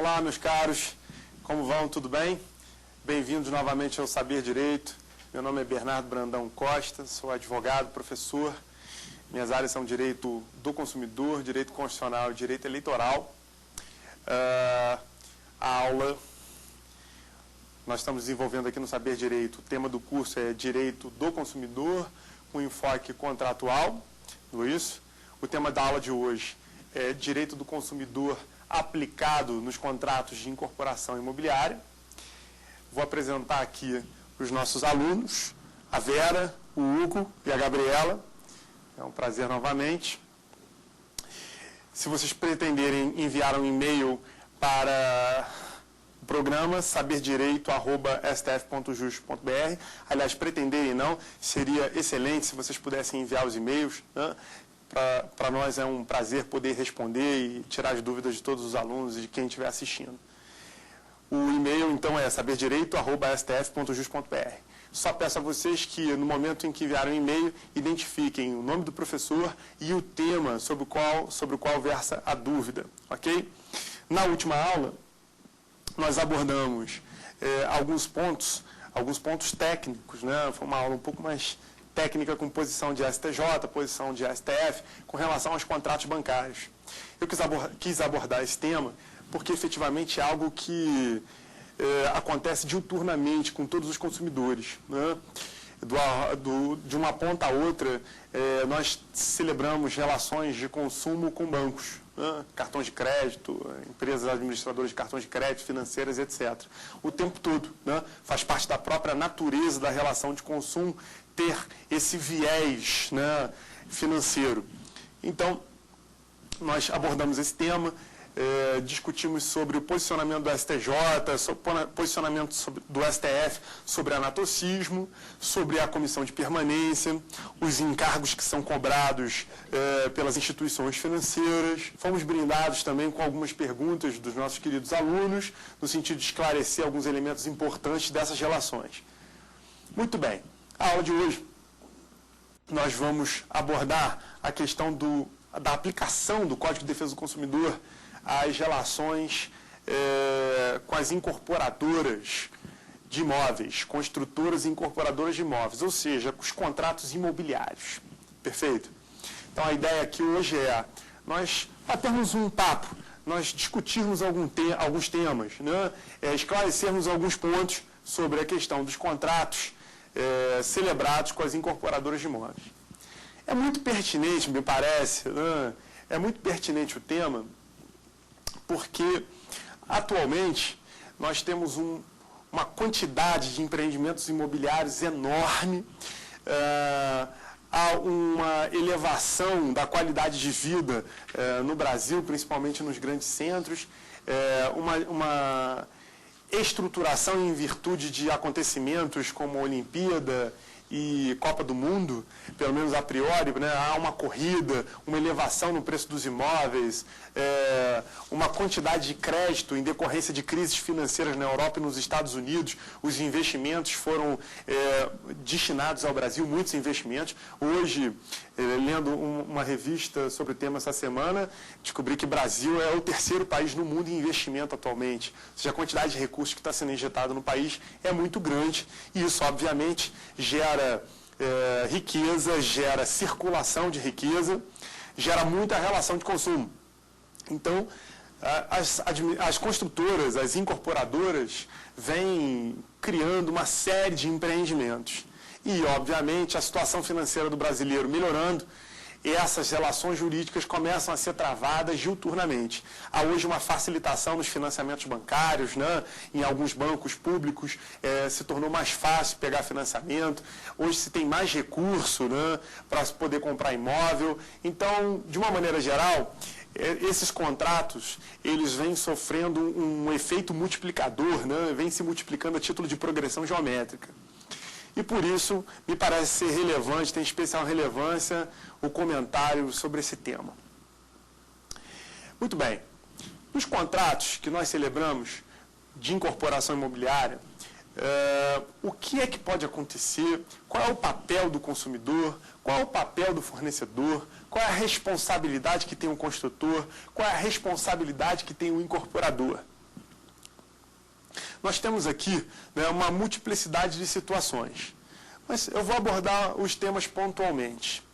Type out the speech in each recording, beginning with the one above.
Olá, meus caros, como vão? Tudo bem? Bem-vindos novamente ao Saber Direito. Meu nome é Bernardo Brandão Costa, sou advogado, professor. Minhas áreas são Direito do Consumidor, Direito Constitucional e Direito Eleitoral. A aula, nós estamos desenvolvendo aqui no Saber Direito, o tema do curso é Direito do Consumidor, com enfoque contratual, Luiz. O tema da aula de hoje é Direito do Consumidor aplicado nos contratos de incorporação imobiliária. Vou apresentar aqui os nossos alunos, a Vera, o Hugo e a Gabriela. É um prazer novamente. Se vocês pretenderem enviar um e-mail para o programa saberdireito@stf.jus.br, aliás, pretenderem não, seria excelente se vocês pudessem enviar os e-mails, né? Para nós é um prazer poder responder e tirar as dúvidas de todos os alunos e de quem estiver assistindo. O e-mail, então, é saberdireito@stf.jus.br. Só peço a vocês que, no momento em que enviarem o e-mail, identifiquem o nome do professor e o tema sobre o qual versa a dúvida, ok? Na última aula, nós abordamos alguns pontos técnicos, né? Foi uma aula um pouco mais técnica com posição de STJ, posição de STF, com relação aos contratos bancários. Eu quis abordar esse tema porque, efetivamente, é algo que acontece diuturnamente com todos os consumidores, né? De uma ponta a outra, nós celebramos relações de consumo com bancos, né? Cartões de crédito, empresas administradoras de cartões de crédito, financeiras, etc. O tempo todo, né? Faz parte da própria natureza da relação de consumo ter esse viés, né, financeiro. Então, nós abordamos esse tema, discutimos sobre o posicionamento do STJ, sobre o posicionamento do STF sobre anatocismo, sobre a comissão de permanência, os encargos que são cobrados pelas instituições financeiras. Fomos brindados também com algumas perguntas dos nossos queridos alunos, no sentido de esclarecer alguns elementos importantes dessas relações. Muito bem. A aula de hoje, nós vamos abordar a questão da aplicação do Código de Defesa do Consumidor às relações com as incorporadoras de imóveis, construtoras e incorporadoras de imóveis, ou seja, com os contratos imobiliários. Perfeito? Então, a ideia aqui hoje é nós batermos um papo, nós discutirmos alguns temas, né? Esclarecermos alguns pontos sobre a questão dos contratos celebrados com as incorporadoras de imóveis. É muito pertinente, me parece, né? É muito pertinente o tema, porque atualmente nós temos uma quantidade de empreendimentos imobiliários enorme, há uma elevação da qualidade de vida no Brasil, principalmente nos grandes centros, uma estruturação em virtude de acontecimentos como a Olimpíada e Copa do Mundo, pelo menos a priori, né? Há uma corrida, uma elevação no preço dos imóveis, uma quantidade de crédito em decorrência de crises financeiras na Europa e nos Estados Unidos. Os investimentos foram destinados ao Brasil, muitos investimentos. Hoje, lendo uma revista sobre o tema essa semana, descobri que o Brasil é o terceiro país no mundo em investimento atualmente. Ou seja, a quantidade de recursos que está sendo injetado no país é muito grande e isso, obviamente, gera riqueza, gera circulação de riqueza, gera muita relação de consumo. Então, as construtoras, as incorporadoras, vêm criando uma série de empreendimentos. E, obviamente, a situação financeira do brasileiro melhorando, e essas relações jurídicas começam a ser travadas diuturnamente. Há hoje uma facilitação nos financiamentos bancários, né? Em alguns bancos públicos se tornou mais fácil pegar financiamento, hoje se tem mais recurso, né, para poder comprar imóvel. Então, de uma maneira geral, esses contratos, eles vêm sofrendo um efeito multiplicador, né? Vêm se multiplicando a título de progressão geométrica. E por isso, me parece ser relevante, tem especial relevância, o comentário sobre esse tema. Muito bem. Nos contratos que nós celebramos de incorporação imobiliária, o que é que pode acontecer? Qual é o papel do consumidor? Qual é o papel do fornecedor? Qual é a responsabilidade que tem o construtor? Qual é a responsabilidade que tem o incorporador? nós temos aqui, né, uma multiplicidade de situações. Mas eu vou abordar os temas pontualmente.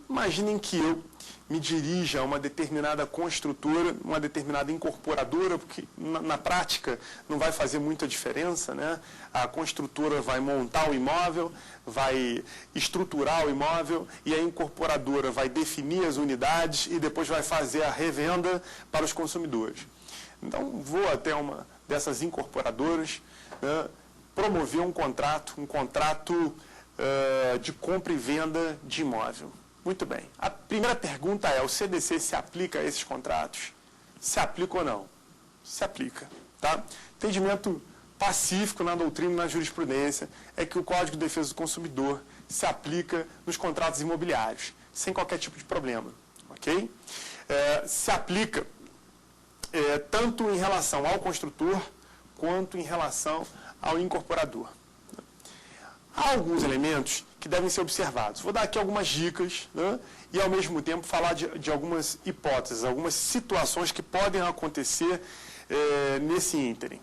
Imaginem que eu me dirija a uma determinada construtora, uma determinada incorporadora, porque na prática não vai fazer muita diferença, né? A construtora vai montar o imóvel, vai estruturar o imóvel e a incorporadora vai definir as unidades e depois vai fazer a revenda para os consumidores. Então, vou até uma dessas incorporadoras, né, promover um contrato de compra e venda de imóvel. Muito bem. A primeira pergunta é, o CDC se aplica a esses contratos? Se aplica ou não? Se aplica. Tá? Entendimento pacífico na doutrina e na jurisprudência é que o Código de Defesa do Consumidor se aplica nos contratos imobiliários, sem qualquer tipo de problema. Ok? Se aplica tanto em relação ao construtor quanto em relação ao incorporador. Há alguns elementos que devem ser observados. Vou dar aqui algumas dicas, né, e, ao mesmo tempo, falar de algumas hipóteses, algumas situações que podem acontecer nesse ínterim.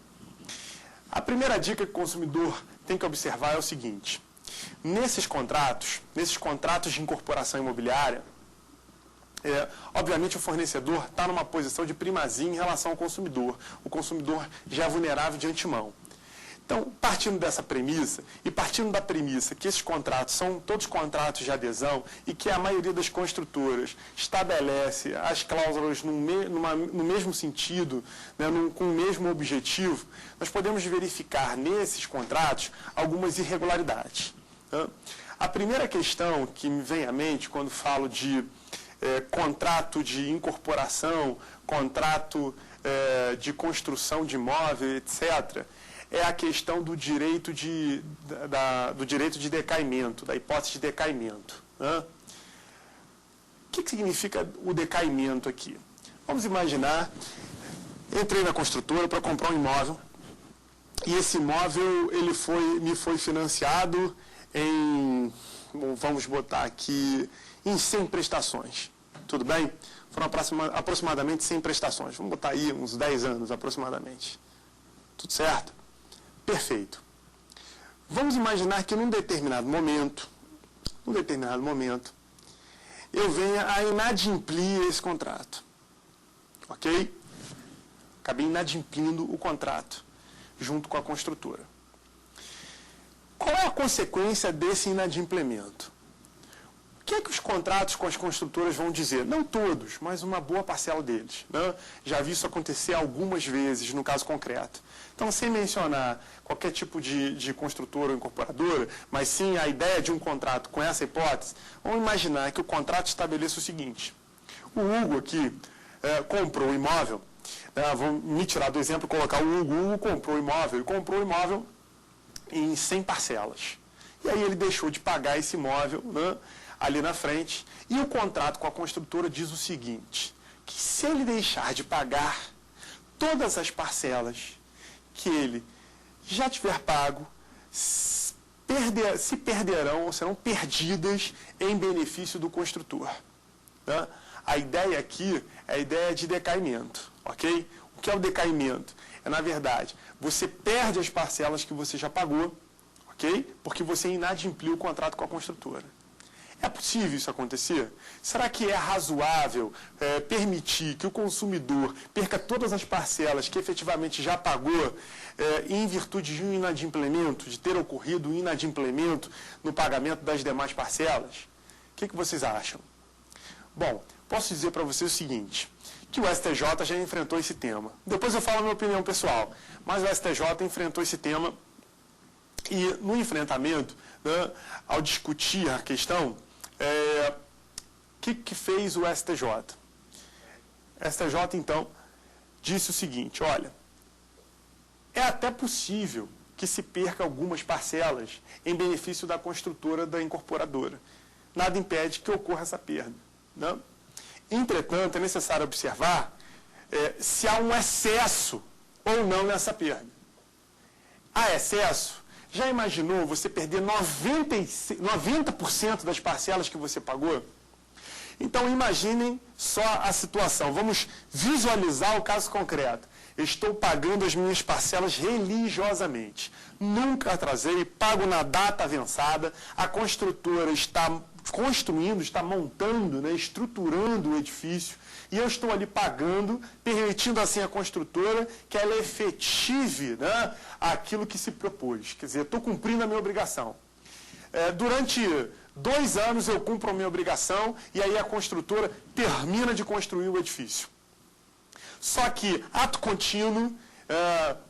A primeira dica que o consumidor tem que observar é o seguinte. Nesses contratos de incorporação imobiliária, obviamente o fornecedor está numa posição de primazia em relação ao consumidor. O consumidor já é vulnerável de antemão. Então, partindo dessa premissa, e partindo da premissa que esses contratos são todos contratos de adesão e que a maioria das construtoras estabelece as cláusulas no mesmo sentido, né, com o mesmo objetivo, nós podemos verificar nesses contratos algumas irregularidades. Tá? A primeira questão que me vem à mente quando falo de contrato de incorporação, contrato de construção de imóvel, etc., é a questão do direito de decaimento, da hipótese de decaimento. Né? O que significa o decaimento aqui? Vamos imaginar, entrei na construtora para comprar um imóvel, e esse imóvel me foi financiado em, vamos botar aqui, em 100 prestações. Tudo bem? Foram aproximadamente 100 prestações. Vamos botar aí uns 10 anos aproximadamente. Tudo certo? Perfeito. Vamos imaginar que num determinado momento, eu venha a inadimplir esse contrato. Ok? Acabei inadimplindo o contrato, junto com a construtora. Qual é a consequência desse inadimplemento? O que é que os contratos com as construtoras vão dizer? Não todos, mas uma boa parcela deles. Né? Já vi isso acontecer algumas vezes, no caso concreto. Então, sem mencionar qualquer tipo de construtora ou incorporadora, mas sim a ideia de um contrato com essa hipótese, vamos imaginar que o contrato estabeleça o seguinte. O Hugo aqui comprou o imóvel, vamos me tirar do exemplo e colocar o Hugo comprou o imóvel, e comprou o imóvel em 100 parcelas. E aí ele deixou de pagar esse imóvel, né, ali na frente, e o contrato com a construtora diz o seguinte, que se ele deixar de pagar todas as parcelas que ele já tiver pago, se perderão ou serão perdidas em benefício do construtor. Né? A ideia aqui é a ideia de decaimento, ok? O que é o decaimento? É, na verdade, você perde as parcelas que você já pagou, ok? Porque você inadimpliu o contrato com a construtora. É possível isso acontecer? Será que é razoável permitir que o consumidor perca todas as parcelas que efetivamente já pagou em virtude de um inadimplemento, de ter ocorrido um inadimplemento no pagamento das demais parcelas? O que vocês acham? Bom, posso dizer para vocês o seguinte, que o STJ já enfrentou esse tema. Depois eu falo a minha opinião pessoal, mas o STJ enfrentou esse tema e no enfrentamento, né, ao discutir a questão, que fez o STJ? O STJ, então, disse o seguinte, olha, é até possível que se perca algumas parcelas em benefício da construtora, da incorporadora. Nada impede que ocorra essa perda. Né? Entretanto, é necessário observar se há um excesso ou não nessa perda. Há excesso? Já imaginou você perder 90% das parcelas que você pagou? Então, imaginem só a situação. Vamos visualizar o caso concreto. estou pagando as minhas parcelas religiosamente. Nunca atrasei, pago na data avançada, a construtora está construindo, está montando, né, estruturando o edifício, e eu estou ali pagando, permitindo assim a construtora que ela efetive, né, aquilo que se propôs. Quer dizer, estou cumprindo a minha obrigação. Durante 2 anos eu cumpro a minha obrigação e aí a construtora termina de construir o edifício. Só que, ato contínuo,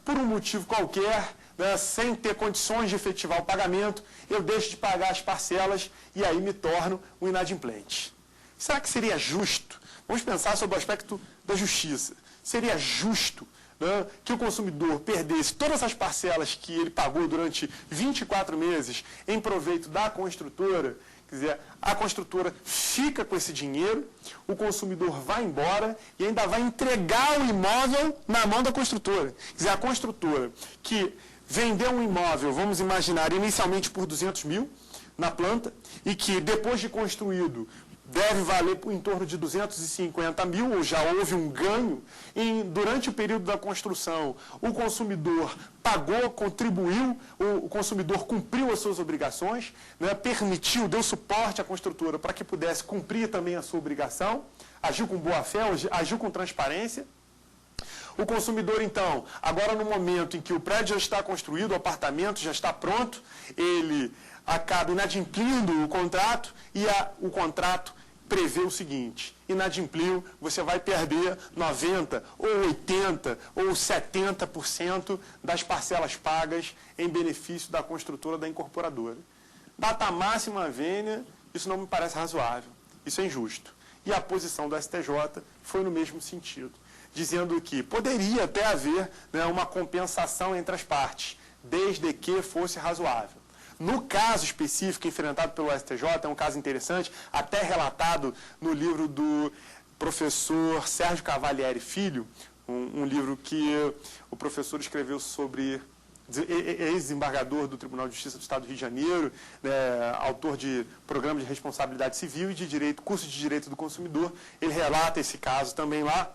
por um motivo qualquer, né, sem ter condições de efetivar o pagamento, eu deixo de pagar as parcelas e aí me torno um inadimplente. Será que seria justo? Vamos pensar sobre o aspecto da justiça. Seria justo, né, que o consumidor perdesse todas as parcelas que ele pagou durante 24 meses em proveito da construtora? Quer dizer, a construtora fica com esse dinheiro, o consumidor vai embora e ainda vai entregar o imóvel na mão da construtora. Quer dizer, a construtora que vendeu um imóvel, vamos imaginar, inicialmente por 200 mil na planta, e que depois de construído deve valer em torno de 250 mil, ou já houve um ganho, e durante o período da construção o consumidor pagou, contribuiu, o consumidor cumpriu as suas obrigações, né, permitiu, deu suporte à construtora para que pudesse cumprir também a sua obrigação, agiu com boa-fé, agiu com transparência. O consumidor, então, agora no momento em que o prédio já está construído, o apartamento já está pronto, ele acaba inadimplindo o contrato e o contrato prevê o seguinte: inadimpliu, você vai perder 90%, ou 80%, ou 70% das parcelas pagas em benefício da construtora, da incorporadora. Data máxima vênia, isso não me parece razoável, isso é injusto. E a posição do STJ foi no mesmo sentido, dizendo que poderia até haver, né, uma compensação entre as partes, desde que fosse razoável. No caso específico enfrentado pelo STJ, é um caso interessante, até relatado no livro do professor Sérgio Cavalieri Filho, um livro que o professor escreveu sobre ex-desembargador do Tribunal de Justiça do Estado do Rio de Janeiro, autor de programa de responsabilidade civil e de direito, curso de direito do consumidor. Ele relata esse caso também lá.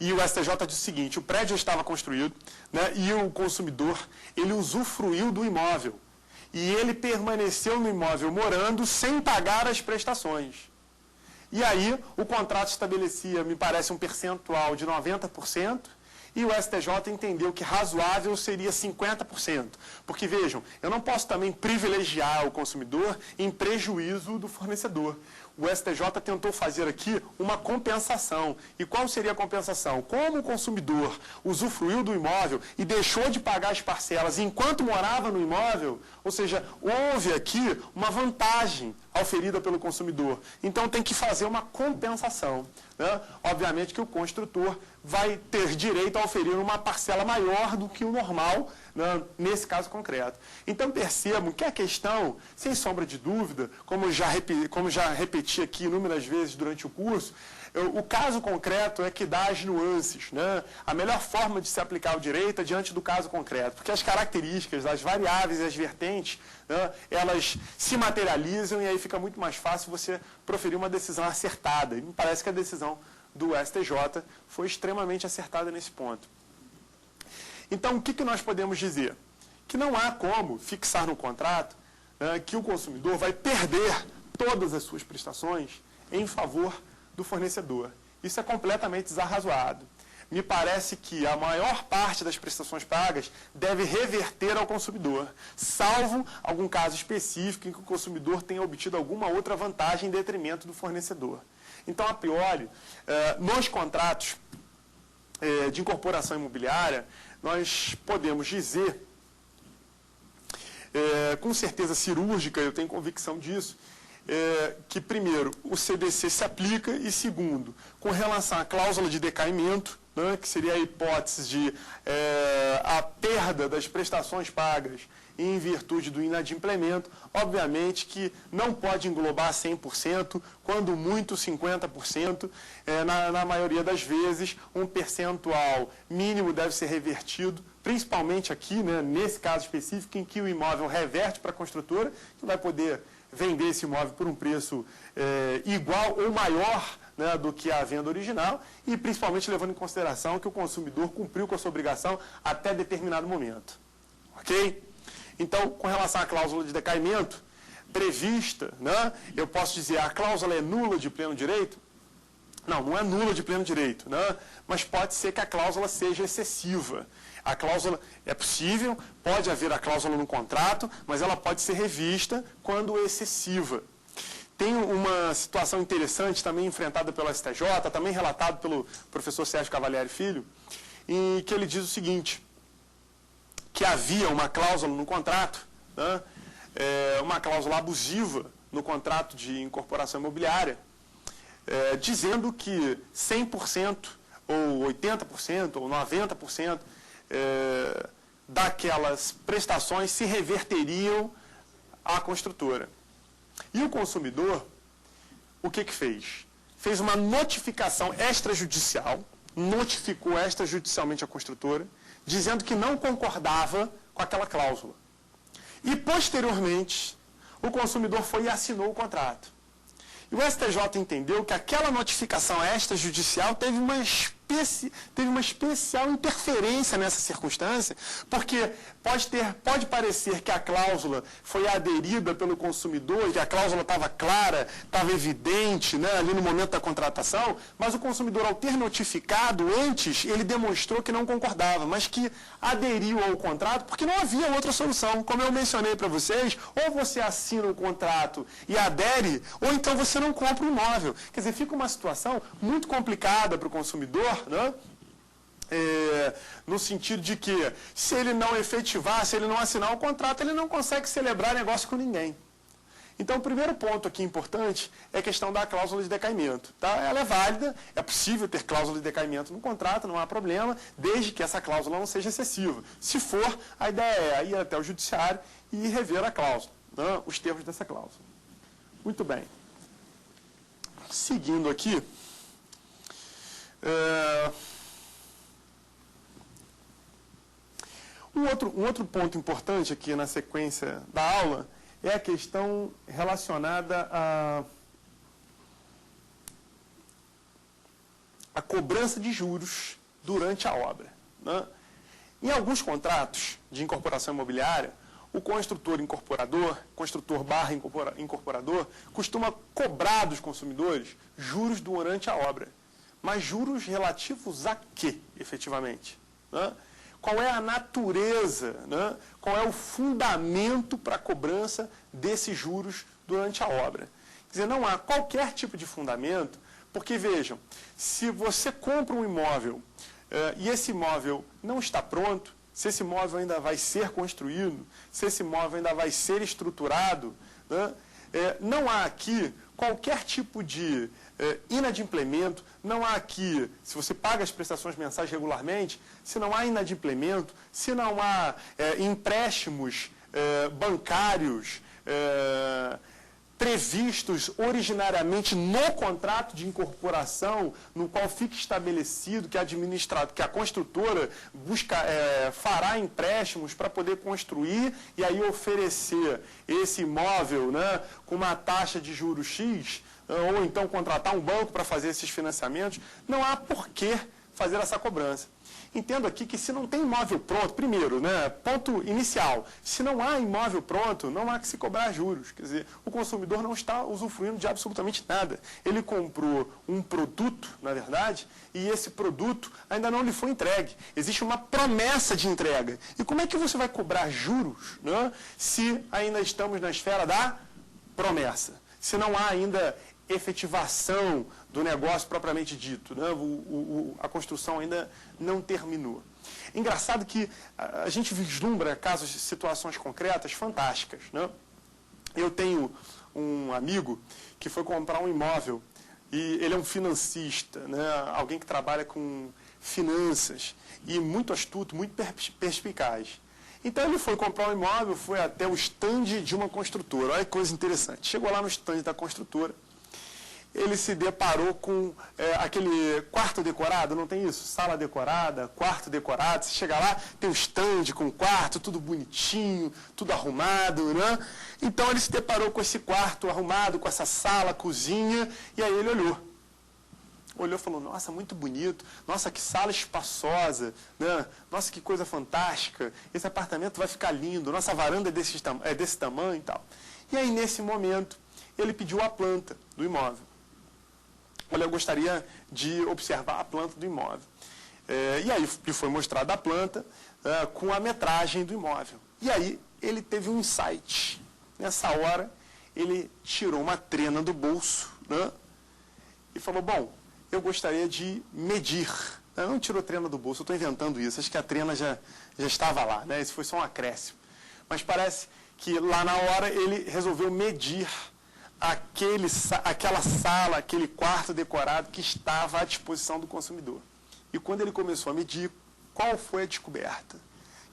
E o STJ diz o seguinte: o prédio estava construído, né, e o consumidor ele usufruiu do imóvel. E ele permaneceu no imóvel morando sem pagar as prestações. E aí o contrato estabelecia, me parece, um percentual de 90%, e o STJ entendeu que razoável seria 50%. Porque, vejam, eu não posso também privilegiar o consumidor em prejuízo do fornecedor. O STJ tentou fazer aqui uma compensação. E qual seria a compensação? Como o consumidor usufruiu do imóvel e deixou de pagar as parcelas enquanto morava no imóvel, ou seja, houve aqui uma vantagem oferida pelo consumidor. Então tem que fazer uma compensação, né? Obviamente que o construtor vai ter direito a oferir uma parcela maior do que o normal, né, nesse caso concreto. Então percebam que a questão, sem sombra de dúvida, como já repeti aqui inúmeras vezes durante o curso, o caso concreto é que dá as nuances, né? A melhor forma de se aplicar o direito é diante do caso concreto, porque as características, as variáveis e as vertentes, né, elas se materializam e aí fica muito mais fácil você proferir uma decisão acertada. E me parece que a decisão do STJ foi extremamente acertada nesse ponto. Então, o que nós podemos dizer? Que não há como fixar no contrato, né, que o consumidor vai perder todas as suas prestações em favor do fornecedor. Isso é completamente desarrazoado. Me parece que a maior parte das prestações pagas deve reverter ao consumidor, salvo algum caso específico em que o consumidor tenha obtido alguma outra vantagem em detrimento do fornecedor. Então, a priori, nos contratos de incorporação imobiliária, nós podemos dizer, com certeza cirúrgica, eu tenho convicção disso, que, primeiro, o CDC se aplica e, segundo, com relação à cláusula de decaimento, né, que seria a hipótese de a perda das prestações pagas em virtude do inadimplemento, obviamente que não pode englobar 100%, quando muito 50%, na maioria das vezes um percentual mínimo deve ser revertido, principalmente aqui, né, nesse caso específico, em que o imóvel reverte para a construtora, que vai poder vender esse imóvel por um preço igual ou maior né, do que a venda original e principalmente levando em consideração que o consumidor cumpriu com a sua obrigação até determinado momento. Ok? Então, com relação à cláusula de decaimento prevista, né, eu posso dizer, a cláusula é nula de pleno direito? Não, não é nula de pleno direito, né? Mas pode ser que a cláusula seja excessiva. A cláusula é possível, pode haver a cláusula no contrato, mas ela pode ser revista quando excessiva. Tem uma situação interessante também enfrentada pelo STJ, também relatado pelo professor Sérgio Cavalieri Filho, em que ele diz o seguinte, que havia uma cláusula no contrato, né? Uma cláusula abusiva no contrato de incorporação imobiliária, dizendo que 100% ou 80% ou 90% daquelas prestações se reverteriam à construtora. E o consumidor, o que fez? Fez uma notificação extrajudicial, notificou extrajudicialmente a construtora, dizendo que não concordava com aquela cláusula. E, posteriormente, o consumidor foi e assinou o contrato. E o STJ entendeu que aquela notificação extrajudicial teve uma especial interferência nessa circunstância, porque pode parecer que a cláusula foi aderida pelo consumidor, e que a cláusula estava clara, estava evidente, né, ali no momento da contratação, mas o consumidor, ao ter notificado antes, ele demonstrou que não concordava, mas que aderiu ao contrato porque não havia outra solução. Como eu mencionei para vocês, ou você assina o contrato e adere, ou então você não compra o imóvel. Quer dizer, fica uma situação muito complicada para o consumidor, né? No sentido de que, se ele não efetivar, se ele não assinar o contrato, ele não consegue celebrar negócio com ninguém. Então, o primeiro ponto aqui importante é a questão da cláusula de decaimento. Tá? Ela é válida, é possível ter cláusula de decaimento no contrato, não há problema, desde que essa cláusula não seja excessiva. Se for, a ideia é ir até o judiciário e rever a cláusula, né? Os termos dessa cláusula. Muito bem. Seguindo aqui, um outro ponto importante aqui na sequência da aula é a questão relacionada à cobrança de juros durante a obra, né? Em alguns contratos de incorporação imobiliária, o construtor/incorporador, costuma cobrar dos consumidores juros durante a obra. Mas juros relativos a quê, efetivamente? Né? Qual é a natureza, né? Qual é o fundamento para a cobrança desses juros durante a obra? Quer dizer, não há qualquer tipo de fundamento, porque, vejam, se você compra um imóvel e esse imóvel não está pronto, se esse imóvel ainda vai ser construído, se esse imóvel ainda vai ser estruturado, né? Não há aqui qualquer tipo de inadimplemento, não há aqui, se você paga as prestações mensais regularmente, se não há inadimplemento, se não há empréstimos bancários previstos originariamente no contrato de incorporação, no qual fica estabelecido que a construtora fará empréstimos para poder construir e aí oferecer esse imóvel, né, com uma taxa de juros X, ou então contratar um banco para fazer esses financiamentos, não há por que fazer essa cobrança. Entendo aqui que se não tem imóvel pronto, primeiro, né, ponto inicial, se não há imóvel pronto, não há que se cobrar juros. Quer dizer, o consumidor não está usufruindo de absolutamente nada. Ele comprou um produto, na verdade, e esse produto ainda não lhe foi entregue. Existe uma promessa de entrega. E como é que você vai cobrar juros, né, se ainda estamos na esfera da promessa? Se não há ainda efetivação do negócio propriamente dito, né? A construção ainda não terminou. Engraçado que a gente vislumbra casos de situações concretas fantásticas, né? Eu tenho um amigo que foi comprar um imóvel e ele é um financista, né? Alguém que trabalha com finanças e muito astuto, muito perspicaz. Então ele foi comprar um imóvel, foi até o stand de uma construtora. Olha que coisa interessante. Chegou lá no stand da construtora, ele se deparou com aquele quarto decorado, não tem isso? Sala decorada, quarto decorado. Você chega lá, tem um stand com quarto, tudo bonitinho, tudo arrumado, né? Então ele se deparou com esse quarto arrumado, com essa sala, cozinha, e aí ele olhou. olhou e falou, nossa, muito bonito, nossa, que sala espaçosa, né? Nossa, que coisa fantástica, esse apartamento vai ficar lindo, nossa varanda é desse tamanho e tal. E aí, nesse momento, ele pediu a planta do imóvel. Olha, eu gostaria de observar a planta do imóvel. E aí, lhe foi mostrada a planta com a metragem do imóvel. E aí, ele teve um insight. Nessa hora, ele tirou uma trena do bolso, né? E falou, bom, eu gostaria de medir. Não tirou trena do bolso, eu estou inventando isso. Acho que a trena já estava lá, né? Isso foi só um acréscimo. Mas parece que lá na hora ele resolveu medir aquela sala, aquele quarto decorado que estava à disposição do consumidor. E quando ele começou a medir, qual foi a descoberta?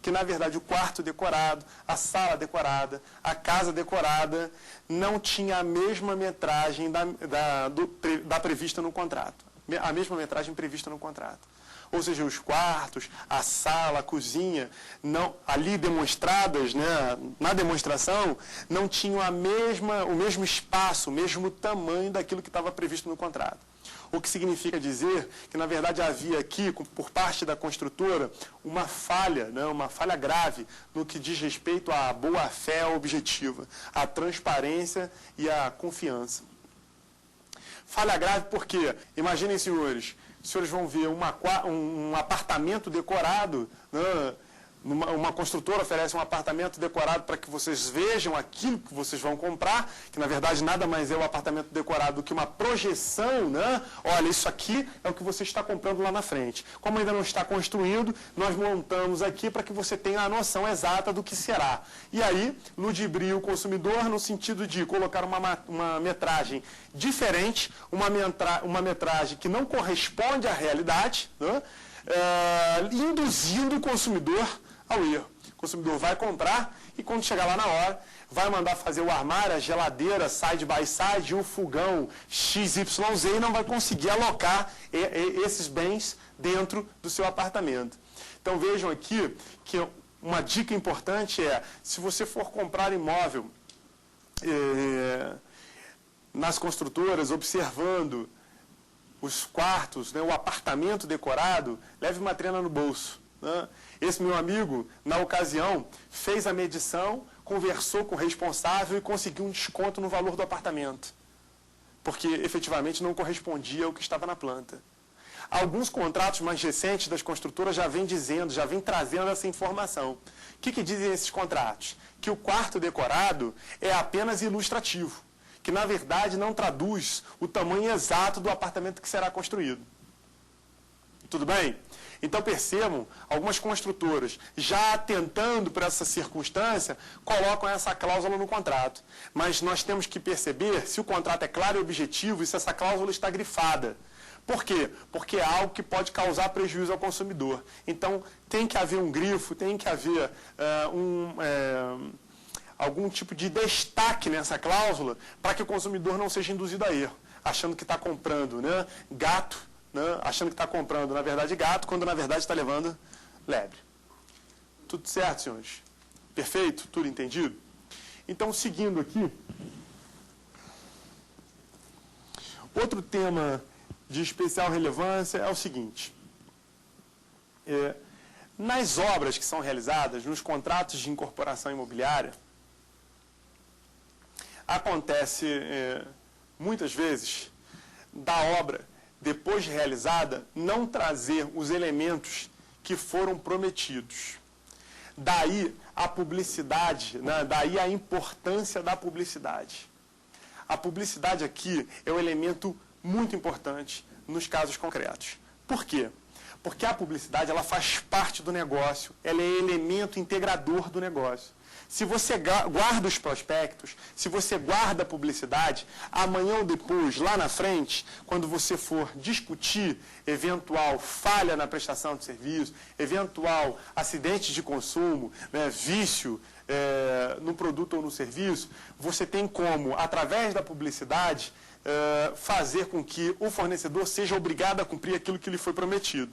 Que, na verdade, o quarto decorado, a sala decorada, a casa decorada, não tinha a mesma metragem da prevista no contrato. A mesma metragem prevista no contrato. Ou seja, os quartos, a sala, a cozinha, ali demonstradas, né, na demonstração, não tinham o mesmo espaço, o mesmo tamanho daquilo que estava previsto no contrato. O que significa dizer que, na verdade, havia aqui, por parte da construtora, uma falha, né, uma falha grave no que diz respeito à boa-fé objetiva, à transparência e à confiança. Falha grave porque, imaginem, senhores, os senhores vão ver um apartamento decorado, né? Uma construtora oferece um apartamento decorado para que vocês vejam aquilo que vocês vão comprar, que na verdade nada mais é o apartamento decorado do que uma projeção, né? Olha, isso aqui é o que você está comprando lá na frente. Como ainda não está construído, nós montamos aqui para que você tenha a noção exata do que será. E aí, ludibria o consumidor no sentido de colocar uma metragem diferente, uma metragem que não corresponde à realidade, né? Induzindo o consumidor ao erro. O consumidor vai comprar e quando chegar lá na hora, vai mandar fazer o armário, a geladeira, side by side, o fogão XYZ e não vai conseguir alocar esses bens dentro do seu apartamento. Então vejam aqui que uma dica importante é, se você for comprar imóvel nas construtoras, observando os quartos, né, o apartamento decorado, leve uma trena no bolso. Né? Esse meu amigo, na ocasião, fez a medição, conversou com o responsável e conseguiu um desconto no valor do apartamento, porque efetivamente não correspondia ao que estava na planta. Alguns contratos mais recentes das construtoras já vêm trazendo essa informação. O que dizem esses contratos? Que o quarto decorado é apenas ilustrativo, que na verdade não traduz o tamanho exato do apartamento que será construído. Tudo bem? Então percebam, algumas construtoras já atentando para essa circunstância, colocam essa cláusula no contrato. Mas nós temos que perceber se o contrato é claro e objetivo e se essa cláusula está grifada. Por quê? Porque é algo que pode causar prejuízo ao consumidor. Então tem que haver um grifo, tem que haver algum tipo de destaque nessa cláusula para que o consumidor não seja induzido a erro, achando que está comprando, né, gato, né, achando que está comprando, na verdade, gato, quando na verdade está levando lebre. Tudo certo, senhores? Perfeito? Tudo entendido? Então, seguindo aqui, outro tema de especial relevância é o seguinte. Nas obras que são realizadas, nos contratos de incorporação imobiliária, acontece muitas vezes da obra, depois de realizada, não trazer os elementos que foram prometidos. Daí a publicidade, né? Daí a importância da publicidade. A publicidade aqui é um elemento muito importante nos casos concretos. Por quê? Porque a publicidade ela faz parte do negócio, ela é elemento integrador do negócio. Se você guarda os prospectos, se você guarda a publicidade, amanhã ou depois, lá na frente, quando você for discutir eventual falha na prestação de serviço, eventual acidente de consumo, né, vício no produto ou no serviço, você tem como, através da publicidade, fazer com que o fornecedor seja obrigado a cumprir aquilo que lhe foi prometido.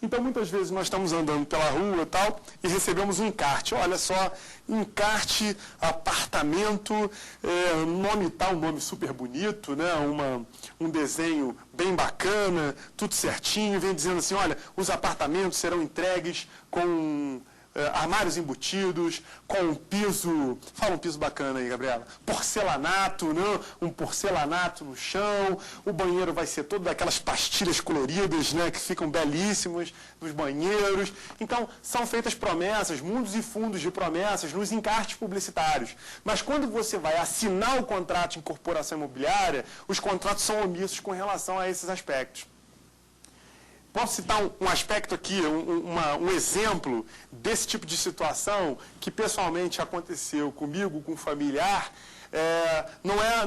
Então, muitas vezes, nós estamos andando pela rua e tal, e recebemos um encarte. Olha só, encarte, apartamento, nome tal, nome super bonito, né? Um desenho bem bacana, tudo certinho, vem dizendo assim, olha, os apartamentos serão entregues com armários embutidos, com um piso, fala um piso bacana aí, Gabriela, porcelanato, né? Um porcelanato no chão, o banheiro vai ser todo daquelas pastilhas coloridas, né? Que ficam belíssimos nos banheiros. Então, são feitas promessas, mundos e fundos de promessas nos encartes publicitários. Mas quando você vai assinar o contrato de incorporação imobiliária, os contratos são omissos com relação a esses aspectos. Posso citar um aspecto aqui, um exemplo desse tipo de situação que pessoalmente aconteceu comigo, com um familiar.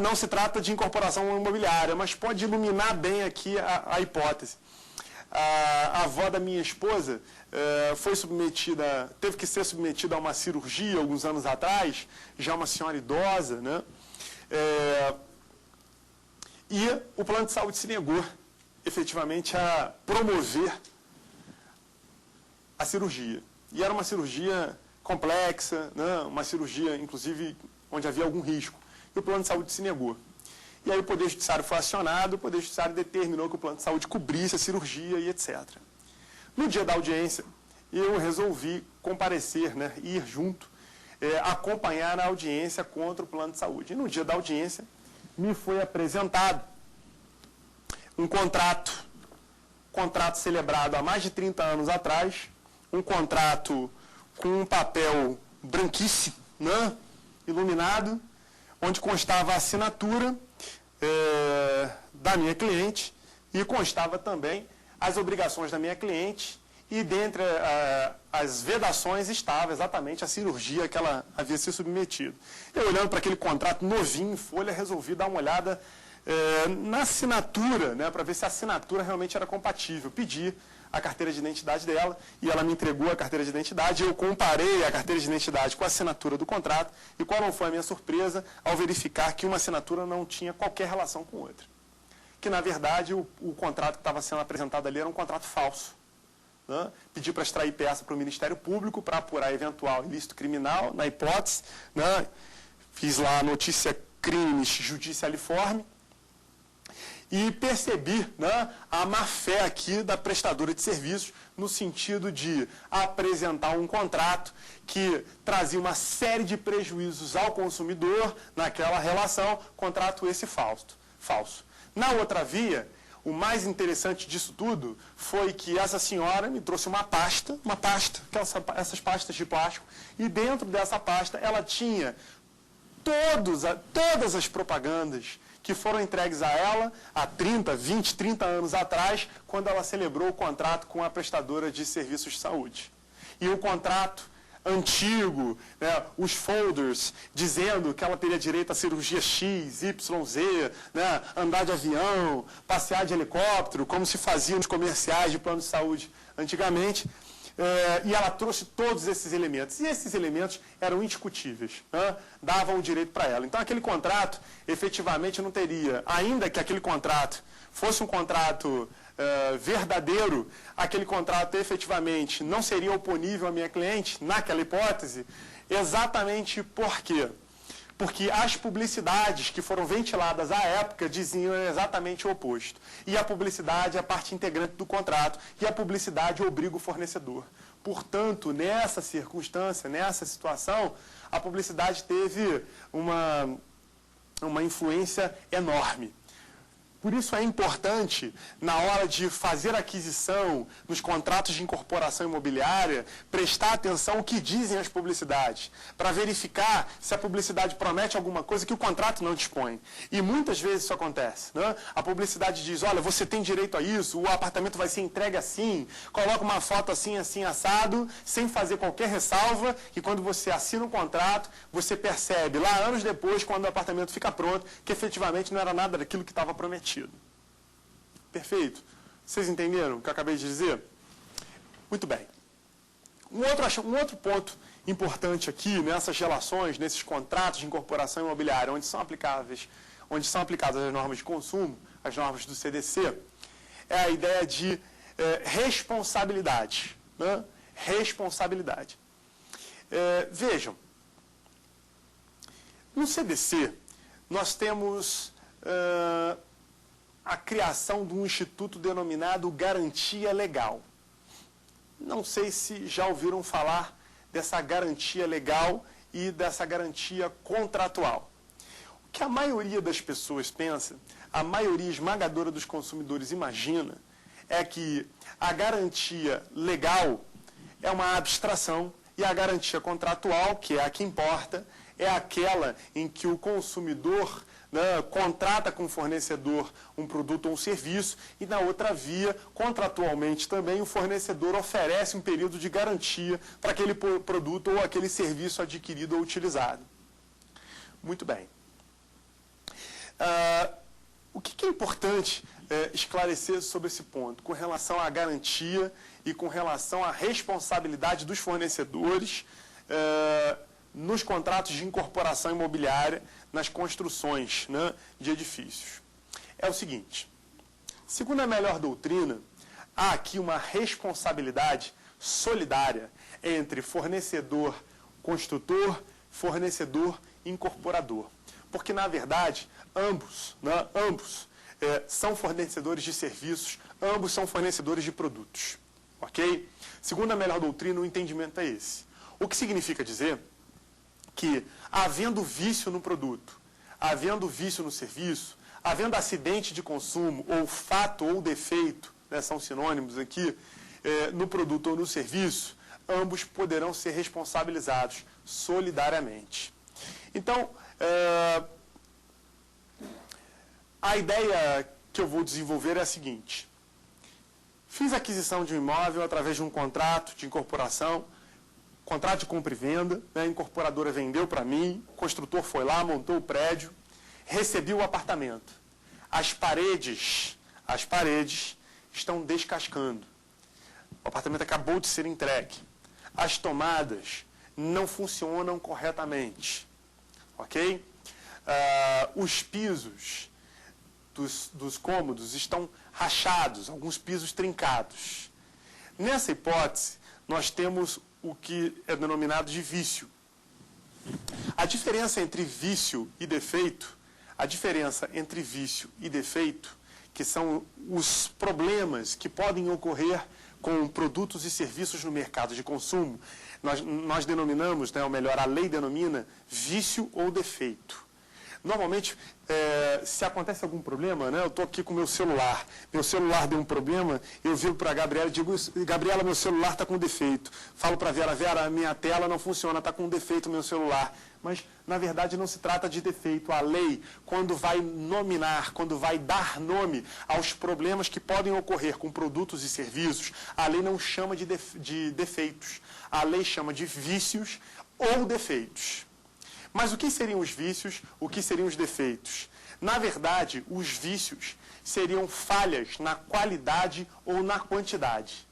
Não se trata de incorporação imobiliária, mas pode iluminar bem aqui a hipótese. A avó da minha esposa teve que ser submetida a uma cirurgia alguns anos atrás, já uma senhora idosa, né? E o plano de saúde se negou efetivamente a promover a cirurgia. E era uma cirurgia complexa, né? Uma cirurgia, inclusive, onde havia algum risco. E o plano de saúde se negou. E aí o Poder Judiciário foi acionado, o Poder Judiciário determinou que o plano de saúde cobrisse a cirurgia e etc. No dia da audiência, eu resolvi comparecer, né? Ir junto, acompanhar a audiência contra o plano de saúde. E no dia da audiência, me foi apresentado um contrato celebrado há mais de 30 anos atrás, um contrato com um papel branquíssimo, né, iluminado, onde constava a assinatura da minha cliente e constava também as obrigações da minha cliente e dentre as vedações estava exatamente a cirurgia que ela havia se submetido. Eu, olhando para aquele contrato novinho em folha, resolvi dar uma olhada na assinatura, né, para ver se a assinatura realmente era compatível. Pedi a carteira de identidade dela e ela me entregou a carteira de identidade. Eu comparei a carteira de identidade com a assinatura do contrato e qual não foi a minha surpresa ao verificar que uma assinatura não tinha qualquer relação com outra. Que, na verdade, o contrato que estava sendo apresentado ali era um contrato falso. Né? Pedi para extrair peça para o Ministério Público para apurar eventual ilícito criminal, na hipótese. Né? Fiz lá a notícia crimes judicialiforme. E percebi, né, a má-fé aqui da prestadora de serviços no sentido de apresentar um contrato que trazia uma série de prejuízos ao consumidor naquela relação, contrato esse falso. Na outra via, o mais interessante disso tudo foi que essa senhora me trouxe uma pasta, essas pastas de plástico, e dentro dessa pasta ela tinha todas as propagandas que foram entregues a ela há 30 anos atrás, quando ela celebrou o contrato com a prestadora de serviços de saúde. E o contrato antigo, né, os folders, dizendo que ela teria direito à cirurgia X, Y, Z, né, andar de avião, passear de helicóptero, como se fazia nos comerciais de plano de saúde antigamente. E ela trouxe todos esses elementos. E esses elementos eram indiscutíveis, né? Davam o direito para ela. Então, aquele contrato, efetivamente, não teria, ainda que aquele contrato fosse um contrato verdadeiro, aquele contrato, efetivamente, não seria oponível à minha cliente, naquela hipótese, exatamente por quê? Porque as publicidades que foram ventiladas à época diziam exatamente o oposto. E a publicidade é a parte integrante do contrato, e a publicidade obriga o fornecedor. Portanto, nessa circunstância, nessa situação, a publicidade teve uma influência enorme. Por isso é importante, na hora de fazer aquisição nos contratos de incorporação imobiliária, prestar atenção ao que dizem as publicidades, para verificar se a publicidade promete alguma coisa que o contrato não dispõe. E muitas vezes isso acontece, né? A publicidade diz, olha, você tem direito a isso, o apartamento vai ser entregue assim, coloca uma foto assim, assim, assado, sem fazer qualquer ressalva, e quando você assina um contrato, você percebe, lá anos depois, quando o apartamento fica pronto, que efetivamente não era nada daquilo que estava prometido. Perfeito? Vocês entenderam o que eu acabei de dizer? Muito bem. Um outro ponto importante aqui, nessas relações, nesses contratos de incorporação imobiliária, onde são aplicadas as normas de consumo, as normas do CDC, é a ideia de responsabilidade. Né? Responsabilidade. Vejam, no CDC, nós temos a criação de um instituto denominado Garantia Legal. Não sei se já ouviram falar dessa garantia legal e dessa garantia contratual. O que a maioria das pessoas pensa, a maioria esmagadora dos consumidores imagina, é que a garantia legal é uma abstração e a garantia contratual, que é a que importa, é aquela em que o consumidor, né, contrata com o fornecedor um produto ou um serviço e, na outra via, contratualmente também, o fornecedor oferece um período de garantia para aquele produto ou aquele serviço adquirido ou utilizado. Muito bem. O que é importante esclarecer sobre esse ponto, com relação à garantia e com relação à responsabilidade dos fornecedores nos contratos de incorporação imobiliária, nas construções, né, de edifícios. É o seguinte, segundo a melhor doutrina, há aqui uma responsabilidade solidária entre fornecedor, construtor, fornecedor e incorporador. Porque, na verdade, ambos são fornecedores de serviços, ambos são fornecedores de produtos. Ok? Segundo a melhor doutrina, o entendimento é esse. O que significa dizer que, havendo vício no produto, havendo vício no serviço, havendo acidente de consumo, ou fato ou defeito, né, são sinônimos aqui, no produto ou no serviço, ambos poderão ser responsabilizados solidariamente. Então, a ideia que eu vou desenvolver é a seguinte. Fiz a aquisição de um imóvel através de um contrato de incorporação, contrato de compra e venda, né, a incorporadora vendeu para mim, o construtor foi lá, montou o prédio, recebi o apartamento. As paredes estão descascando. O apartamento acabou de ser entregue. As tomadas não funcionam corretamente. Ok? Os pisos dos cômodos estão rachados, alguns pisos trincados. Nessa hipótese, nós temos o que é denominado de vício. A diferença entre vício e defeito, que são os problemas que podem ocorrer com produtos e serviços no mercado de consumo, nós denominamos, né, ou melhor, a lei denomina vício ou defeito. Normalmente, se acontece algum problema, né, eu estou aqui com o meu celular deu um problema, eu viro para a Gabriela e digo, Gabriela, meu celular está com defeito. Falo para a Vera, Vera, minha tela não funciona, está com defeito meu celular. Mas, na verdade, não se trata de defeito. A lei, quando vai nominar, quando vai dar nome aos problemas que podem ocorrer com produtos e serviços, a lei não chama de defeitos. A lei chama de vícios ou defeitos. Mas o que seriam os vícios? O que seriam os defeitos? Na verdade, os vícios seriam falhas na qualidade ou na quantidade.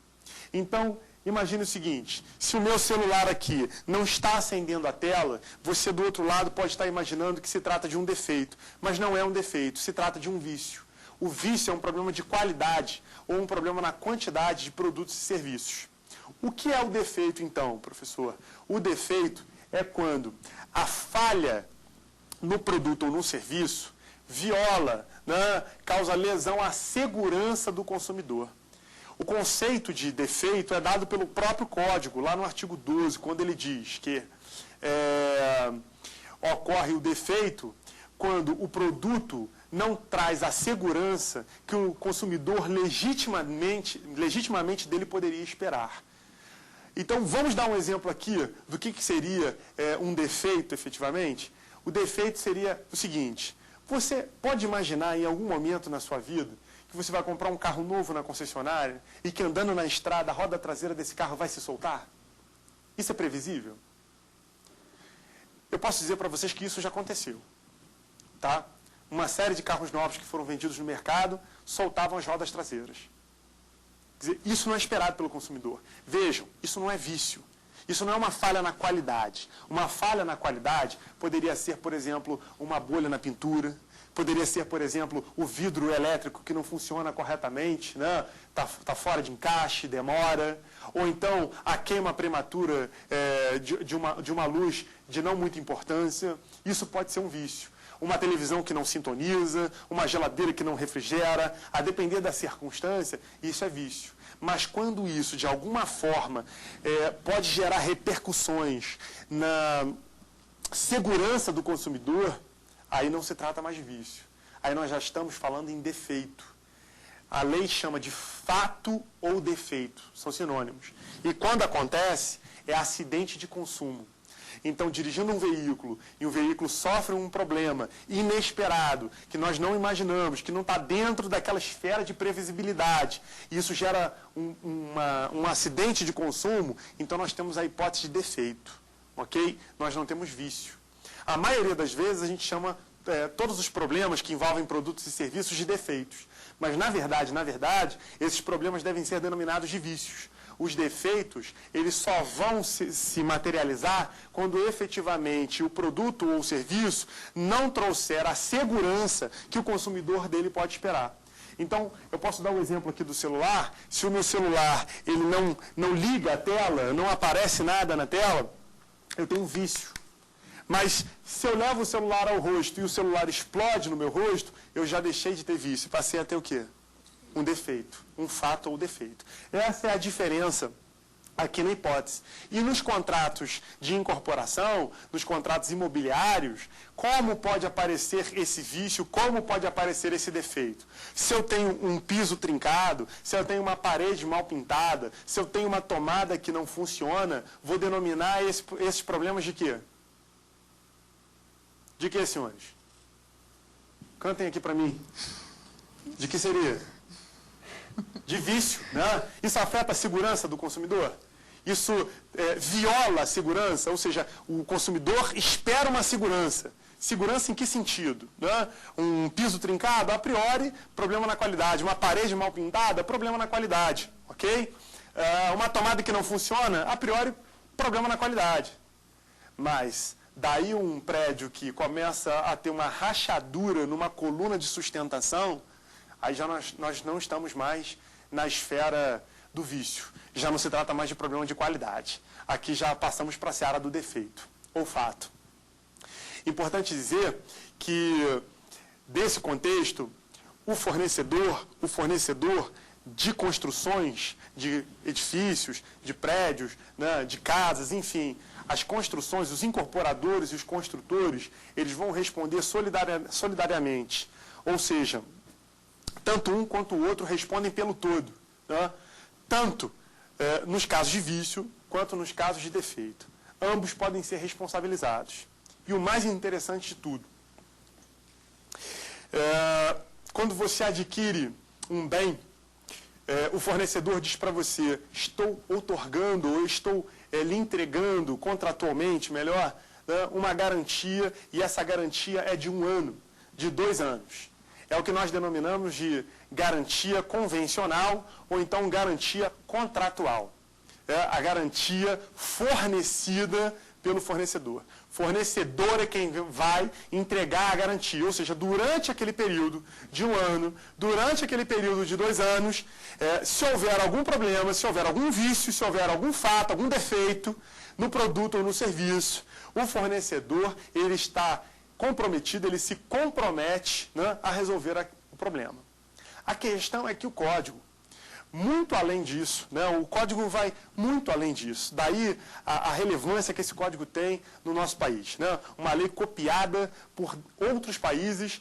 Então, imagine o seguinte, se o meu celular aqui não está acendendo a tela, você do outro lado pode estar imaginando que se trata de um defeito, mas não é um defeito, se trata de um vício. O vício é um problema de qualidade ou um problema na quantidade de produtos e serviços. O que é o defeito, então, professor? O defeito é quando a falha no produto ou no serviço viola, né, causa lesão à segurança do consumidor. O conceito de defeito é dado pelo próprio Código, lá no artigo 12, quando ele diz que ocorre o defeito quando o produto não traz a segurança que o consumidor legitimamente dele poderia esperar. Então, vamos dar um exemplo aqui do que seria um defeito, efetivamente. O defeito seria o seguinte, você pode imaginar em algum momento na sua vida que você vai comprar um carro novo na concessionária e que andando na estrada a roda traseira desse carro vai se soltar? Isso é previsível? Eu posso dizer para vocês que isso já aconteceu. Tá? Uma série de carros novos que foram vendidos no mercado soltavam as rodas traseiras. Quer dizer, isso não é esperado pelo consumidor. Vejam, isso não é vício. Isso não é uma falha na qualidade. Uma falha na qualidade poderia ser, por exemplo, uma bolha na pintura, Poderia ser, por exemplo, o vidro elétrico que não funciona corretamente, né? Tá fora de encaixe, demora. Ou então a queima prematura de uma luz de não muita importância. Isso pode ser um vício. Uma televisão que não sintoniza, uma geladeira que não refrigera, a depender da circunstância, isso é vício. Mas quando isso, de alguma forma, pode gerar repercussões na segurança do consumidor, aí não se trata mais de vício. Aí nós já estamos falando em defeito. A lei chama de fato ou defeito, são sinônimos. E quando acontece, é acidente de consumo. Então, dirigindo um veículo, e o veículo sofre um problema inesperado, que nós não imaginamos, que não está dentro daquela esfera de previsibilidade, e isso gera um acidente de consumo, então nós temos a hipótese de defeito, ok? Nós não temos vício. A maioria das vezes a gente chama todos os problemas que envolvem produtos e serviços de defeitos. Mas, na verdade, esses problemas devem ser denominados de vícios. Os defeitos, eles só vão se materializar quando efetivamente o produto ou o serviço não trouxer a segurança que o consumidor dele pode esperar. Então, eu posso dar um exemplo aqui do celular. Se o meu celular ele não liga a tela, não aparece nada na tela, eu tenho um vício. Mas se eu levo o celular ao rosto e o celular explode no meu rosto, eu já deixei de ter vício. Passei a ter o quê? Um defeito, um fato ou defeito. Essa é a diferença aqui na hipótese. E nos contratos de incorporação, nos contratos imobiliários, como pode aparecer esse vício, como pode aparecer esse defeito? Se eu tenho um piso trincado, se eu tenho uma parede mal pintada, se eu tenho uma tomada que não funciona, vou denominar esses problemas de quê? De que, senhores? Cantem aqui para mim. De que seria? De vício, né? Isso afeta a segurança do consumidor? Isso viola a segurança? Ou seja, o consumidor espera uma segurança. Segurança em que sentido? Né? Um piso trincado, a priori, problema na qualidade. Uma parede mal pintada, problema na qualidade. Ok? Uma tomada que não funciona, a priori, problema na qualidade. Mas daí um prédio que começa a ter uma rachadura numa coluna de sustentação, aí já nós não estamos mais na esfera do vício. Já não se trata mais de problema de qualidade. Aqui já passamos para a seara do defeito, ou fato. Importante dizer que, desse contexto, o fornecedor de construções, de edifícios, de prédios, né, de casas, enfim, as construções, os incorporadores e os construtores, eles vão responder solidariamente. Ou seja, tanto um quanto o outro respondem pelo todo. Né? Tanto nos casos de vício, quanto nos casos de defeito. Ambos podem ser responsabilizados. E o mais interessante de tudo, quando você adquire um bem, o fornecedor diz para você, estou outorgando ou estou lhe entregando contratualmente, melhor, né, uma garantia, e essa garantia é de 1 ano, de 2 anos. É o que nós denominamos de garantia convencional ou então garantia contratual. É a garantia fornecida pelo fornecedor. Fornecedor é quem vai entregar a garantia, ou seja, durante aquele período de 1 ano, durante aquele período de 2 anos, se houver algum problema, se houver algum vício, se houver algum fato, algum defeito no produto ou no serviço, o fornecedor ele está comprometido, ele se compromete, né, a resolver o problema. A questão é que o código, muito além disso, né, o código vai muito além disso. Daí a relevância que esse código tem no nosso país. Né? Uma lei copiada por outros países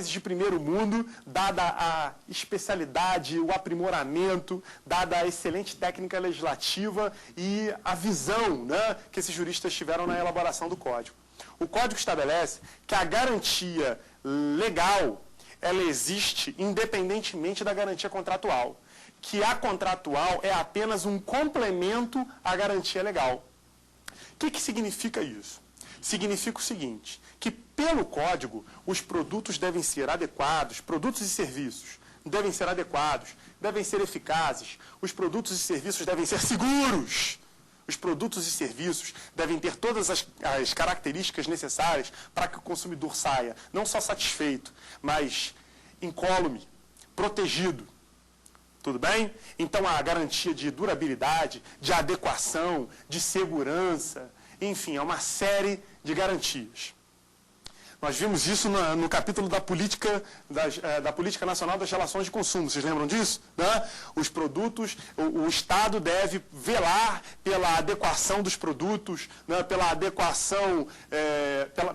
de primeiro mundo, dada a especialidade, o aprimoramento, dada a excelente técnica legislativa e a visão, né, que esses juristas tiveram na elaboração do código. O código estabelece que a garantia legal, ela existe independentemente da garantia contratual. Que a contratual é apenas um complemento à garantia legal. O que significa isso? Significa o seguinte, que pelo código, os produtos devem ser adequados, produtos e serviços devem ser adequados, devem ser eficazes, os produtos e serviços devem ser seguros. Os produtos e serviços devem ter todas as características necessárias para que o consumidor saia não só satisfeito, mas incólume, protegido. Tudo bem? Então, a garantia de durabilidade, de adequação, de segurança, enfim, é uma série de garantias. Nós vimos isso no capítulo da Política Nacional das Relações de Consumo. Vocês lembram disso? Né? Os produtos, o Estado deve velar pela adequação dos produtos, né? Pela adequação,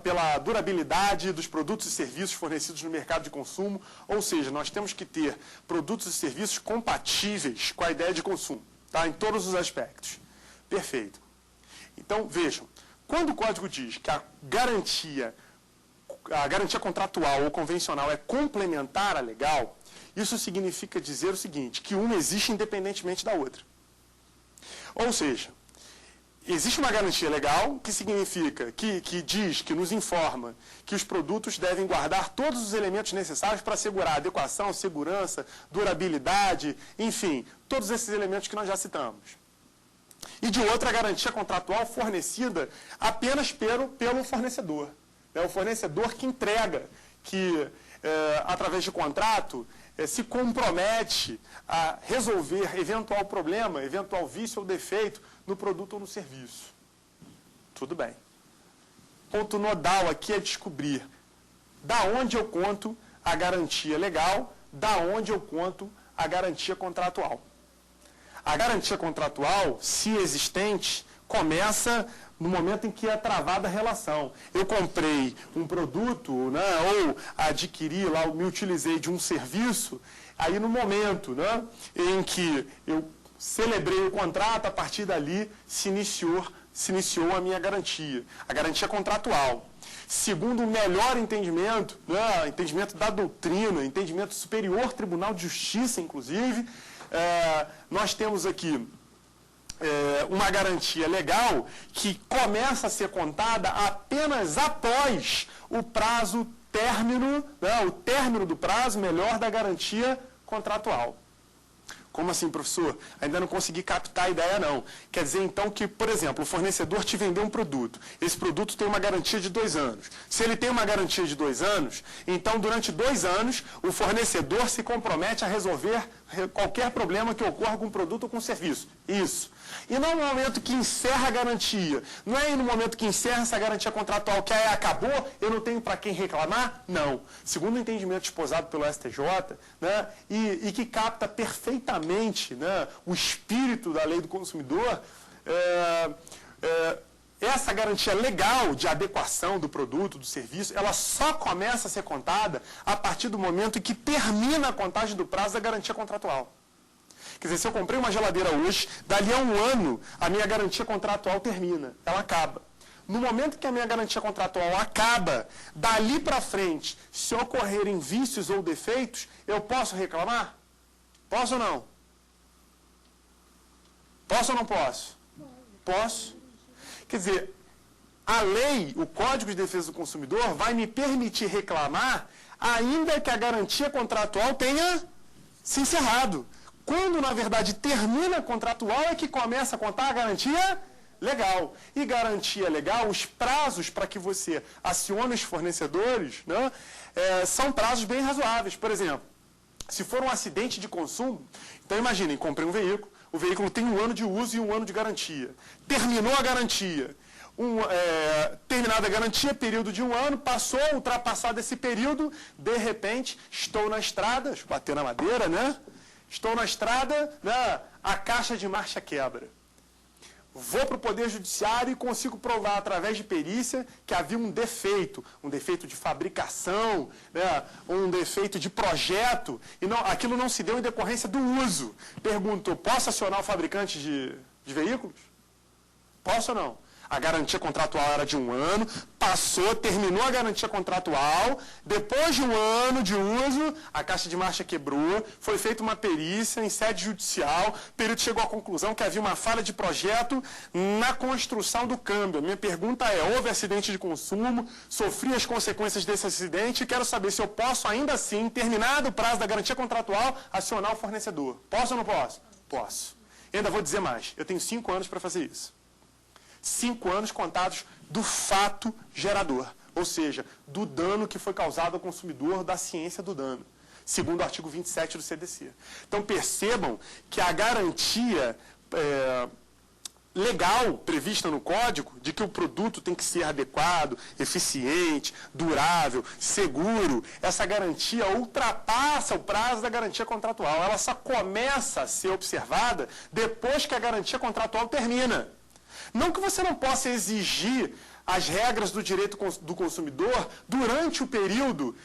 pela durabilidade dos produtos e serviços fornecidos no mercado de consumo. Ou seja, nós temos que ter produtos e serviços compatíveis com a ideia de consumo, tá? Em todos os aspectos. Perfeito. Então, vejam, quando o código diz que a garantia contratual ou convencional é complementar à legal, isso significa dizer o seguinte, que uma existe independentemente da outra. Ou seja, existe uma garantia legal, que significa, que diz, que nos informa que os produtos devem guardar todos os elementos necessários para assegurar adequação, segurança, durabilidade, enfim, todos esses elementos que nós já citamos. E de outra, a garantia contratual fornecida apenas pelo fornecedor. É o fornecedor que entrega, que, através de contrato, se compromete a resolver eventual problema, eventual vício ou defeito no produto ou no serviço. Tudo bem. Ponto nodal aqui é descobrir da onde eu conto a garantia legal, da onde eu conto a garantia contratual. A garantia contratual, se existente, começa no momento em que é travada a relação. Eu comprei um produto, né, ou adquiri, lá, me utilizei de um serviço, aí no momento, né, em que eu celebrei o contrato, a partir dali se iniciou a minha garantia, a garantia contratual. Segundo o melhor entendimento, né, entendimento da doutrina, entendimento do Superior Tribunal de Justiça, inclusive, nós temos aqui uma garantia legal que começa a ser contada apenas após o prazo término, né, o término do prazo, melhor, da garantia contratual. Como assim, professor? Ainda não consegui captar a ideia, não. Quer dizer, então, que, por exemplo, o fornecedor te vendeu um produto. Esse produto tem uma garantia de 2 anos. Se ele tem uma garantia de 2 anos, então, durante 2 anos, o fornecedor se compromete a resolver qualquer problema que ocorra com o produto ou com o serviço. Isso. E não no momento que encerra a garantia. Não é no momento que encerra essa garantia contratual que aí acabou, eu não tenho para quem reclamar? Não. Segundo o entendimento esposado pelo STJ, né, e que capta perfeitamente, né, o espírito da lei do consumidor, essa garantia legal de adequação do produto, do serviço, ela só começa a ser contada a partir do momento em que termina a contagem do prazo da garantia contratual. Quer dizer, se eu comprei uma geladeira hoje, dali a 1 ano, a minha garantia contratual termina, ela acaba. No momento que a minha garantia contratual acaba, dali para frente, se ocorrerem vícios ou defeitos, eu posso reclamar? Posso ou não? Posso ou não posso? Posso. Quer dizer, a lei, o Código de Defesa do Consumidor, vai me permitir reclamar, ainda que a garantia contratual tenha se encerrado. Quando, na verdade, termina a contratual é que começa a contar a garantia legal. E garantia legal, os prazos para que você acione os fornecedores, né, são prazos bem razoáveis. Por exemplo, se for um acidente de consumo, então imaginem, comprei um veículo, o veículo tem 1 ano de uso e 1 ano de garantia. Terminou a garantia. Terminada a garantia, período de 1 ano, passou, ultrapassado esse período, de repente, estou na estrada, deixa eu bater na madeira, né? Estou na estrada, né, a caixa de marcha quebra. Vou para o Poder Judiciário e consigo provar, através de perícia, que havia um defeito de fabricação, né, um defeito de projeto, e não, aquilo não se deu em decorrência do uso. Pergunto, posso acionar o fabricante de veículos? Posso ou não? A garantia contratual era de 1 ano, passou, terminou a garantia contratual, depois de 1 ano de uso, a caixa de marcha quebrou, foi feita uma perícia em sede judicial, o período chegou à conclusão que havia uma falha de projeto na construção do câmbio. A minha pergunta é, houve acidente de consumo, sofri as consequências desse acidente e quero saber se eu posso ainda assim, terminado o prazo da garantia contratual, acionar o fornecedor. Posso ou não posso? Posso. E ainda vou dizer mais, eu tenho 5 anos para fazer isso. 5 anos contados do fato gerador, ou seja, do dano que foi causado ao consumidor, da ciência do dano, segundo o artigo 27 do CDC. Então, percebam que a garantia legal prevista no Código de que o produto tem que ser adequado, eficiente, durável, seguro, essa garantia ultrapassa o prazo da garantia contratual. Ela só começa a ser observada depois que a garantia contratual termina. Não que você não possa exigir as regras do direito do consumidor durante o período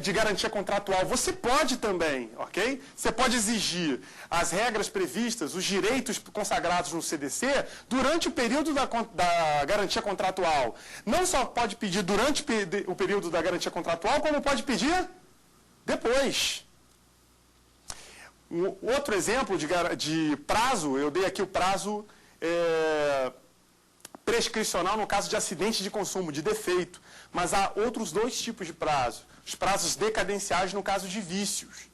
de garantia contratual. Você pode também, ok? Você pode exigir as regras previstas, os direitos consagrados no CDC durante o período da garantia contratual. Não só pode pedir durante o período da garantia contratual, como pode pedir depois. Um outro exemplo de prazo, eu dei aqui o prazo prescricional no caso de acidente de consumo, de defeito. Mas há outros 2 tipos de prazo. Os prazos decadenciais no caso de vícios,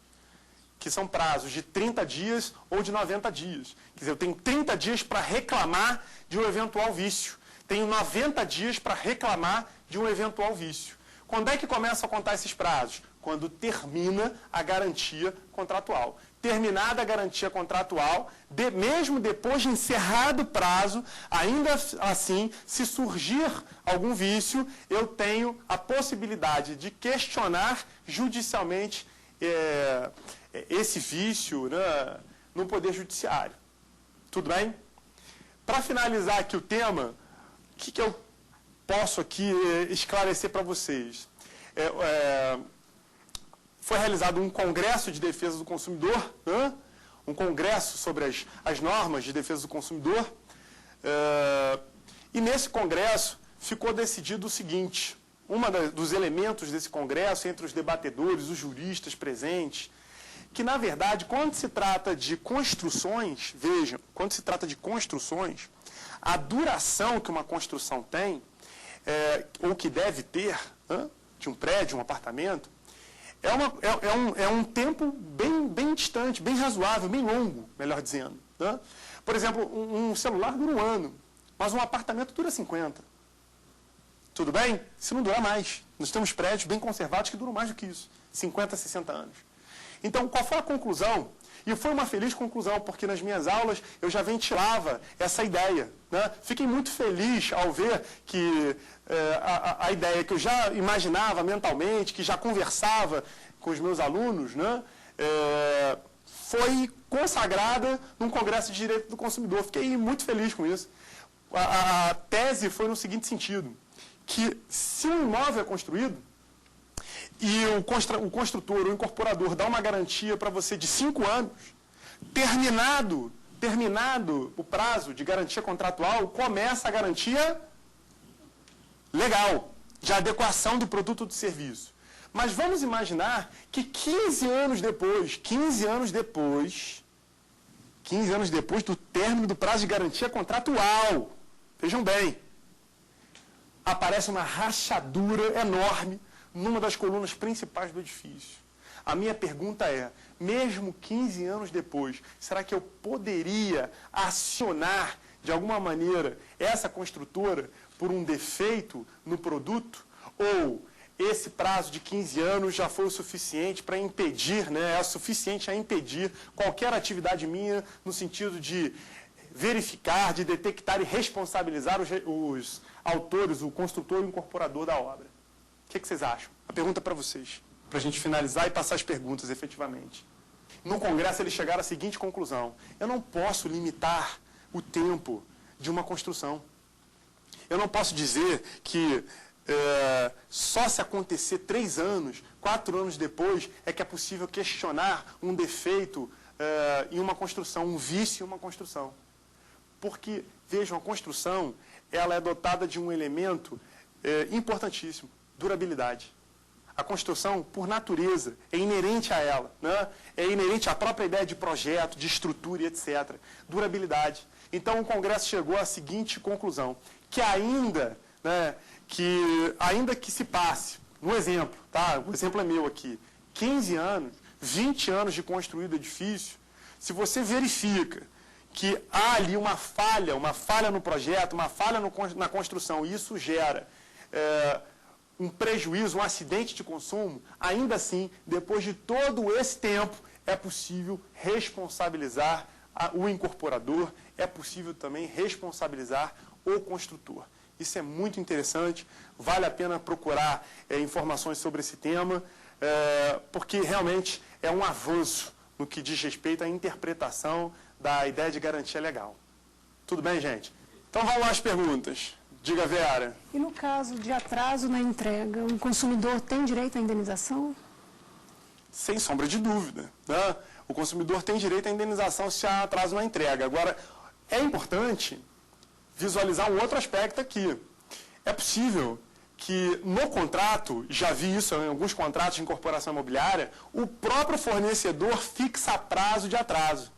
que são prazos de 30 dias ou de 90 dias. Quer dizer, eu tenho 30 dias para reclamar de um eventual vício. Tenho 90 dias para reclamar de um eventual vício. Quando é que começa a contar esses prazos? Quando termina a garantia contratual. Terminada a garantia contratual, mesmo depois de encerrado o prazo, ainda assim, se surgir algum vício, eu tenho a possibilidade de questionar judicialmente esse vício, né, no Poder Judiciário. Tudo bem? Para finalizar aqui o tema, o que eu posso aqui esclarecer para vocês? Foi realizado um congresso de defesa do consumidor, né? Um congresso sobre as normas de defesa do consumidor, e nesse congresso ficou decidido o seguinte: dos elementos desse congresso, entre os debatedores, os juristas presentes, que na verdade, quando se trata de construções, vejam, quando se trata de construções, a duração que uma construção tem, ou que deve ter, né, de um prédio, um apartamento, é um tempo bem distante, bem razoável, bem longo, melhor dizendo. Né? Por exemplo, um celular dura 1 ano, mas um apartamento dura 50. Tudo bem? Se não durar mais. Nós temos prédios bem conservados que duram mais do que isso, 50, 60 anos. Então, qual foi a conclusão? E foi uma feliz conclusão, porque nas minhas aulas eu já ventilava essa ideia. Né? Fiquei muito feliz ao ver que a ideia que eu já imaginava mentalmente, que já conversava com os meus alunos, né? Foi consagrada num Congresso de Direito do Consumidor. Fiquei muito feliz com isso. A tese foi no seguinte sentido, que se um imóvel é construído, e o construtor, o incorporador, dá uma garantia para você de 5 anos, terminado o prazo de garantia contratual, começa a garantia legal, de adequação do produto ou do serviço. Mas vamos imaginar que 15 anos depois do término do prazo de garantia contratual, vejam bem, aparece uma rachadura enorme numa das colunas principais do edifício. A minha pergunta é, mesmo 15 anos depois, será que eu poderia acionar, de alguma maneira, essa construtora por um defeito no produto? Ou esse prazo de 15 anos já foi o suficiente para impedir, né, é suficiente a impedir qualquer atividade minha no sentido de verificar, de detectar e responsabilizar os autores, o construtor e o incorporador da obra? O que vocês acham? A pergunta para vocês, para a gente finalizar e passar as perguntas efetivamente. No Congresso eles chegaram à seguinte conclusão: eu não posso limitar o tempo de uma construção. Eu não posso dizer que só se acontecer 3 anos, 4 anos depois, é que é possível questionar um defeito em uma construção, um vício em uma construção. Porque, vejam, a construção ela é dotada de um elemento importantíssimo: durabilidade. A construção, por natureza, é inerente a ela, né? É inerente à própria ideia de projeto, de estrutura e etc. Durabilidade. Então, o Congresso chegou à seguinte conclusão, que ainda que se passe, no exemplo, tá? O exemplo é meu aqui, 15 anos, 20 anos de construído edifício, se você verifica que há ali uma falha no projeto, uma falha na construção, e isso gera um prejuízo, um acidente de consumo, ainda assim, depois de todo esse tempo, é possível responsabilizar o incorporador, é possível também responsabilizar o construtor. Isso é muito interessante, vale a pena procurar informações sobre esse tema, porque realmente é um avanço no que diz respeito à interpretação da ideia de garantia legal. Tudo bem, gente? Então vamos lá às perguntas. Diga, Vera. E no caso de atraso na entrega, o consumidor tem direito à indenização? Sem sombra de dúvida, né? O consumidor tem direito à indenização se há atraso na entrega. Agora, é importante visualizar um outro aspecto aqui. É possível que no contrato, já vi isso em alguns contratos de incorporação imobiliária, o próprio fornecedor fixa prazo de atraso.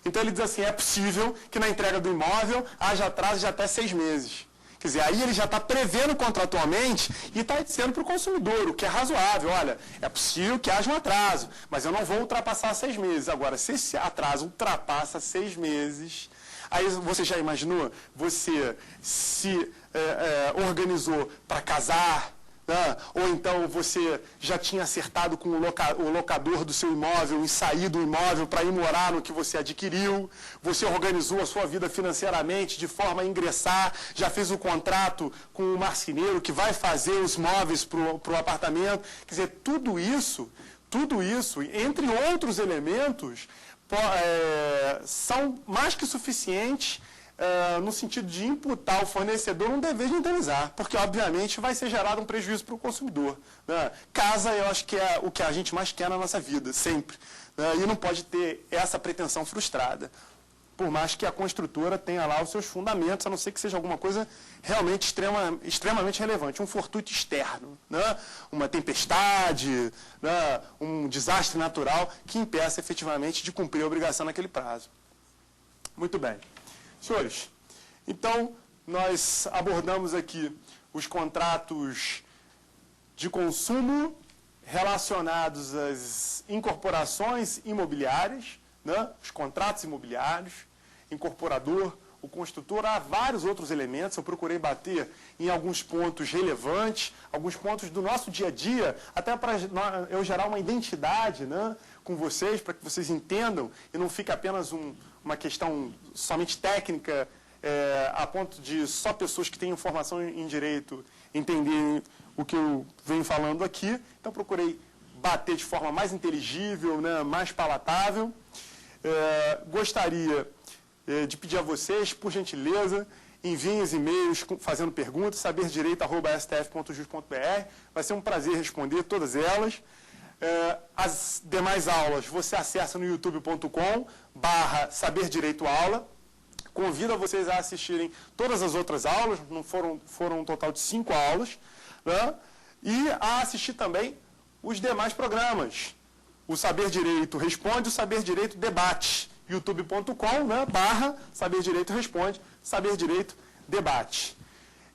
Então ele diz assim, é possível que na entrega do imóvel haja atraso de até 6 meses. Quer dizer, aí ele já está prevendo contratualmente e está dizendo para o consumidor, o que é razoável. Olha, é possível que haja um atraso, mas eu não vou ultrapassar 6 meses. Agora, se esse atraso ultrapassa 6 meses, aí você já imaginou? Você se organizou para casar, né? Ou então você já tinha acertado com o locador do seu imóvel e sair do imóvel para ir morar no que você adquiriu, você organizou a sua vida financeiramente de forma a ingressar, já fez o contrato com o marceneiro que vai fazer os móveis para o apartamento. Quer dizer, tudo isso, entre outros elementos, são mais que suficientes no sentido de imputar ao fornecedor um dever de indenizar, porque, obviamente, vai ser gerado um prejuízo para o consumidor, né? Casa, eu acho que é o que a gente mais quer na nossa vida, sempre, né? E não pode ter essa pretensão frustrada, por mais que a construtora tenha lá os seus fundamentos, a não ser que seja alguma coisa realmente extremamente relevante, um fortuito externo, né? Uma tempestade, né? Um desastre natural que impeça efetivamente de cumprir a obrigação naquele prazo. Muito bem. Senhores, então nós abordamos aqui os contratos de consumo relacionados às incorporações imobiliárias, né? Os contratos imobiliários, incorporador, o construtor, há vários outros elementos. Eu procurei bater em alguns pontos relevantes, alguns pontos do nosso dia a dia, até para eu gerar uma identidade, né, com vocês, para que vocês entendam e não fique apenas uma questão somente técnica, a ponto de só pessoas que têm formação em direito entenderem o que eu venho falando aqui. Então, procurei bater de forma mais inteligível, né, mais palatável. Gostaria de pedir a vocês, por gentileza, enviem os e-mails fazendo perguntas, saberdireito@stf.jus.br. Vai ser um prazer responder todas elas. As demais aulas você acessa no youtube.com/saberdireitoaula. Convido a vocês a assistirem todas as outras aulas, foram um total de 5 aulas, né? E a assistir também os demais programas. O Saber Direito Responde, o Saber Direito Debate. youtube.com, né, /Saber Direito Responde, Saber Direito Debate.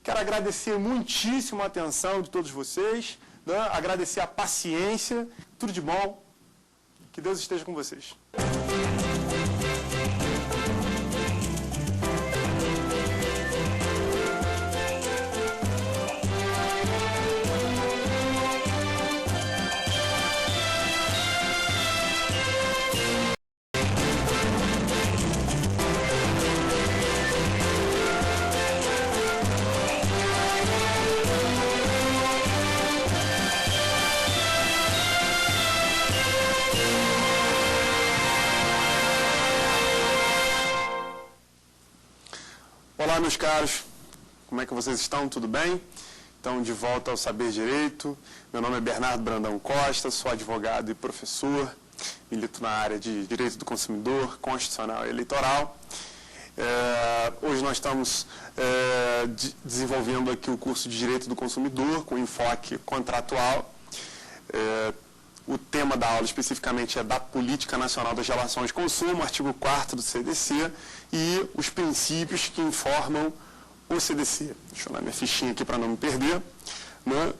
Quero agradecer muitíssimo a atenção de todos vocês, né, agradecer a paciência, tudo de bom, que Deus esteja com vocês. Olá, meus caros, como é que vocês estão? Tudo bem? Então, de volta ao Saber Direito. Meu nome é Bernardo Brandão Costa, sou advogado e professor, milito na área de Direito do Consumidor, Constitucional e Eleitoral. Hoje nós estamos desenvolvendo aqui o curso de Direito do Consumidor, com enfoque contratual. O tema da aula especificamente é da Política Nacional das Relações de Consumo, artigo 4º do CDC, e os princípios que informam o CDC. Deixa eu dar minha fichinha aqui para não me perder, né?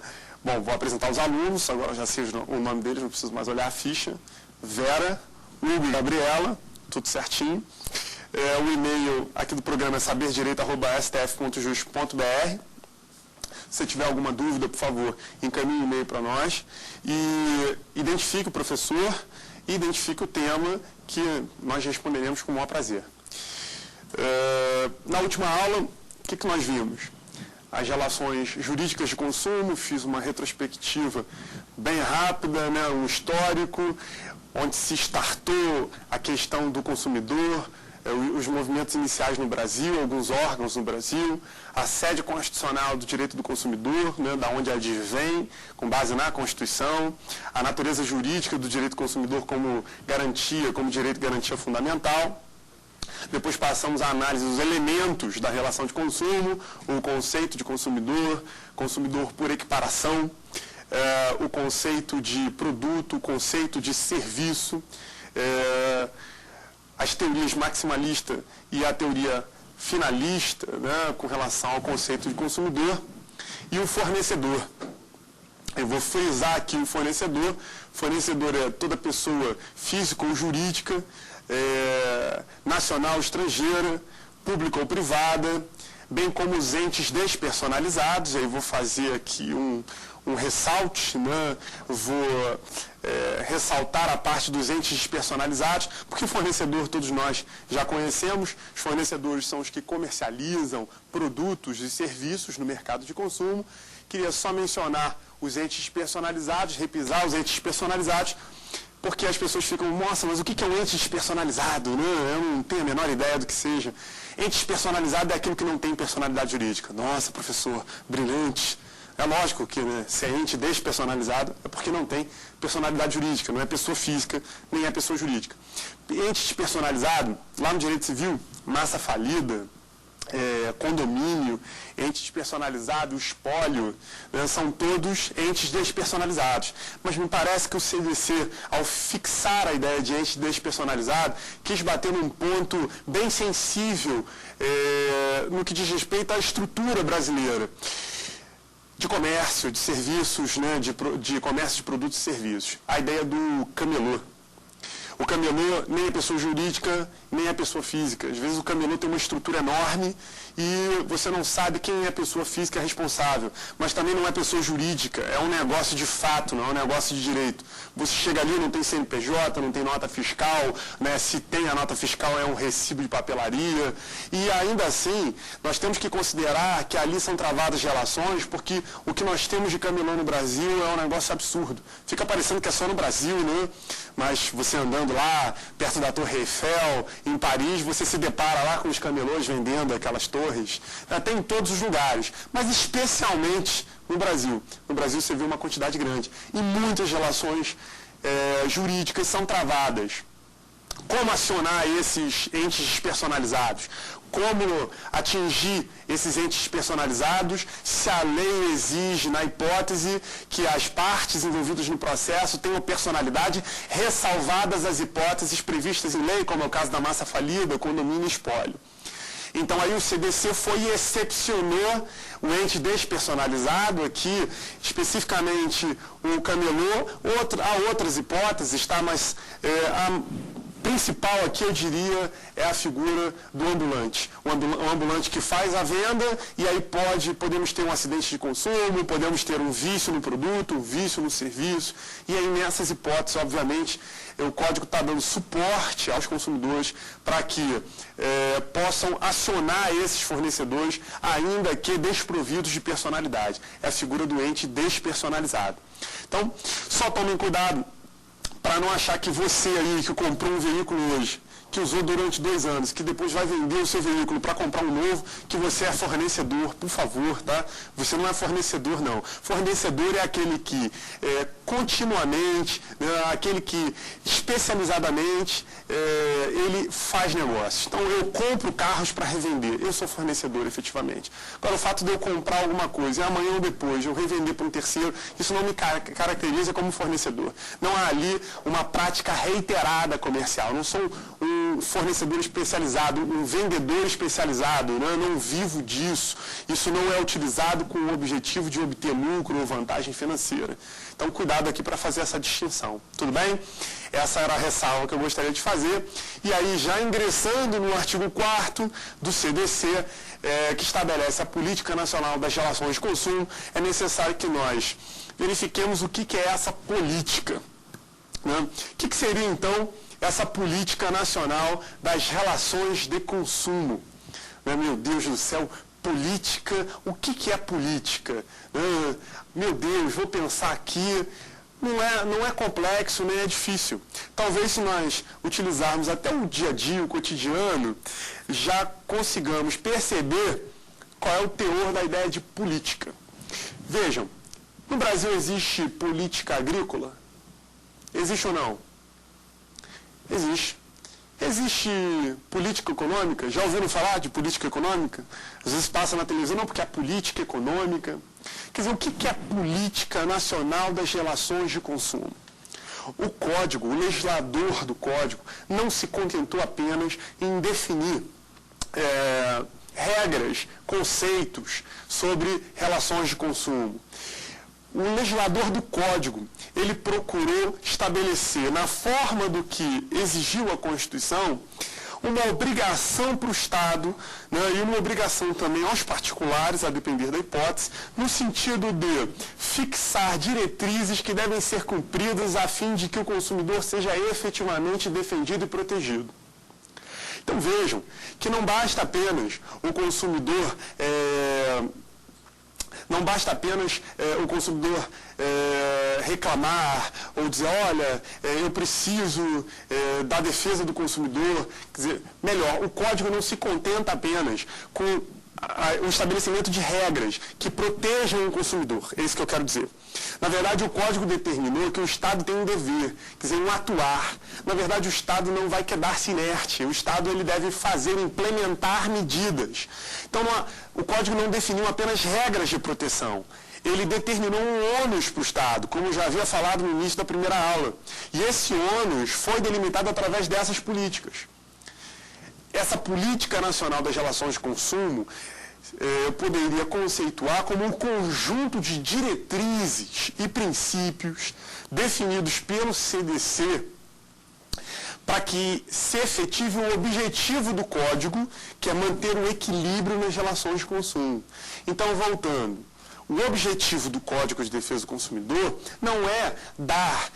Bom, vou apresentar os alunos, agora já sei o nome deles, não preciso mais olhar a ficha. Vera, Hugo e Gabriela, tudo certinho. O e-mail aqui do programa é saberdireito@stf.jus.br. Se tiver alguma dúvida, por favor, encaminhe um e-mail para nós e identifique o professor e identifique o tema que nós responderemos com o maior prazer. Na última aula, o que nós vimos? As relações jurídicas de consumo, fiz uma retrospectiva bem rápida, né, um histórico, onde se startou a questão do consumidor, os movimentos iniciais no Brasil, alguns órgãos no Brasil, a sede constitucional do direito do consumidor, né, da onde advém, com base na Constituição, a natureza jurídica do direito do consumidor como garantia, como direito de garantia fundamental. Depois passamos à análise dos elementos da relação de consumo, o conceito de consumidor, consumidor por equiparação, o conceito de produto, o conceito de serviço, as teorias maximalista e a teoria finalista, né, com relação ao conceito de consumidor, e o fornecedor. Eu vou frisar aqui o fornecedor. Fornecedor é toda pessoa física ou jurídica, nacional, estrangeira, pública ou privada, bem como os entes despersonalizados. Aí vou fazer aqui um ressalte, né? Vou ressaltar a parte dos entes despersonalizados, porque fornecedor todos nós já conhecemos. Os fornecedores são os que comercializam produtos e serviços no mercado de consumo. Queria só mencionar os entes despersonalizados, repisar os entes despersonalizados, porque as pessoas ficam, nossa, mas o que é um ente despersonalizado? Né? Eu não tenho a menor ideia do que seja. Ente despersonalizado é aquilo que não tem personalidade jurídica. Nossa, professor, brilhante. É lógico que, né, se é ente despersonalizado é porque não tem personalidade jurídica, não é pessoa física, nem é pessoa jurídica. Ente despersonalizado, lá no direito civil, massa falida, condomínio, ente despersonalizado, espólio, né, são todos entes despersonalizados. Mas me parece que o CDC, ao fixar a ideia de ente despersonalizado, quis bater num ponto bem sensível no que diz respeito à estrutura brasileira de comércio, de serviços, né, de comércio de produtos e serviços. A ideia do camelô. O camelô nem é pessoa jurídica, nem é pessoa física. Às vezes o camelô tem uma estrutura enorme e você não sabe quem é a pessoa física responsável, mas também não é pessoa jurídica, é um negócio de fato, não é um negócio de direito. Você chega ali, não tem CNPJ, não tem nota fiscal, né? Se tem a nota fiscal é um recibo de papelaria, e ainda assim nós temos que considerar que ali são travadas relações, porque o que nós temos de camelô no Brasil é um negócio absurdo. Fica parecendo que é só no Brasil, né? Mas você andando lá, perto da Torre Eiffel, em Paris, você se depara lá com os camelôs vendendo aquelas torres. Tem em todos os lugares, mas especialmente no Brasil. No Brasil você vê uma quantidade grande. E muitas relações jurídicas são travadas. Como acionar esses entes despersonalizados? Como atingir esses entes personalizados se a lei exige, na hipótese, que as partes envolvidas no processo tenham personalidade, ressalvadas as hipóteses previstas em lei, como é o caso da massa falida, condomínio e espólio. Então aí o CDC foi e excepcionou o ente despersonalizado aqui, especificamente o camelô. Há outras hipóteses, tá? Mas a principal aqui, eu diria, é a figura do ambulante. O ambulante que faz a venda e aí podemos ter um acidente de consumo, podemos ter um vício no produto, um vício no serviço. E aí nessas hipóteses, obviamente, o código está dando suporte aos consumidores para que possam acionar esses fornecedores, ainda que desprovidos de personalidade. É a figura do ente despersonalizado. Então, só tomem cuidado para não achar que você aí que comprou um veículo hoje, que usou durante 2 anos, que depois vai vender o seu veículo para comprar um novo, que você é fornecedor, por favor, tá? Você não é fornecedor, não. Fornecedor é aquele que continuamente, né, aquele que especializadamente ele faz negócios. Então eu compro carros para revender, eu sou fornecedor efetivamente. Agora o fato de eu comprar alguma coisa e amanhã ou depois eu revender para um terceiro, isso não me caracteriza como fornecedor. Não há ali uma prática reiterada comercial, não sou um fornecedor especializado, um vendedor especializado, né? Eu não vivo disso. Isso não é utilizado com o objetivo de obter lucro ou vantagem financeira. Então, cuidado aqui para fazer essa distinção. Tudo bem? Essa era a ressalva que eu gostaria de fazer. E aí, já ingressando no artigo 4º do CDC, que estabelece a Política Nacional das Relações de Consumo, é necessário que nós verifiquemos o que é essa política. Né? O que seria, então, essa Política Nacional das Relações de Consumo? Meu Deus do céu, política, o que é política? Meu Deus, vou pensar aqui. Não é complexo, nem é difícil. Talvez se nós utilizarmos até o dia a dia, o cotidiano, já consigamos perceber qual é o teor da ideia de política. Vejam, no Brasil existe política agrícola? Existe ou não? Existe. Existe política econômica? Já ouviram falar de política econômica? Às vezes passa na televisão, não, porque é política econômica. Quer dizer, o que é a Política Nacional das Relações de Consumo? O Código, o legislador do Código, não se contentou apenas em definir regras, conceitos sobre relações de consumo. O legislador do Código, ele procurou estabelecer, na forma do que exigiu a Constituição, uma obrigação para o Estado, né, e uma obrigação também aos particulares, a depender da hipótese, no sentido de fixar diretrizes que devem ser cumpridas a fim de que o consumidor seja efetivamente defendido e protegido. Então vejam que não basta apenas o consumidor reclamar ou dizer, olha, eu preciso da defesa do consumidor. Quer dizer, melhor, o Código não se contenta apenas com o estabelecimento de regras que protejam o consumidor. É isso que eu quero dizer. Na verdade, o Código determinou que o Estado tem um dever, quer dizer, um atuar. Na verdade, o Estado não vai quedar-se inerte. O Estado ele deve fazer, implementar medidas. Então, o Código não definiu apenas regras de proteção. Ele determinou um ônus para o Estado, como eu já havia falado no início da primeira aula. E esse ônus foi delimitado através dessas políticas. Essa Política Nacional das Relações de Consumo, eu poderia conceituar como um conjunto de diretrizes e princípios definidos pelo CDC para que se efetive o objetivo do Código, que é manter o equilíbrio nas relações de consumo. Então, voltando, o objetivo do Código de Defesa do Consumidor não é dar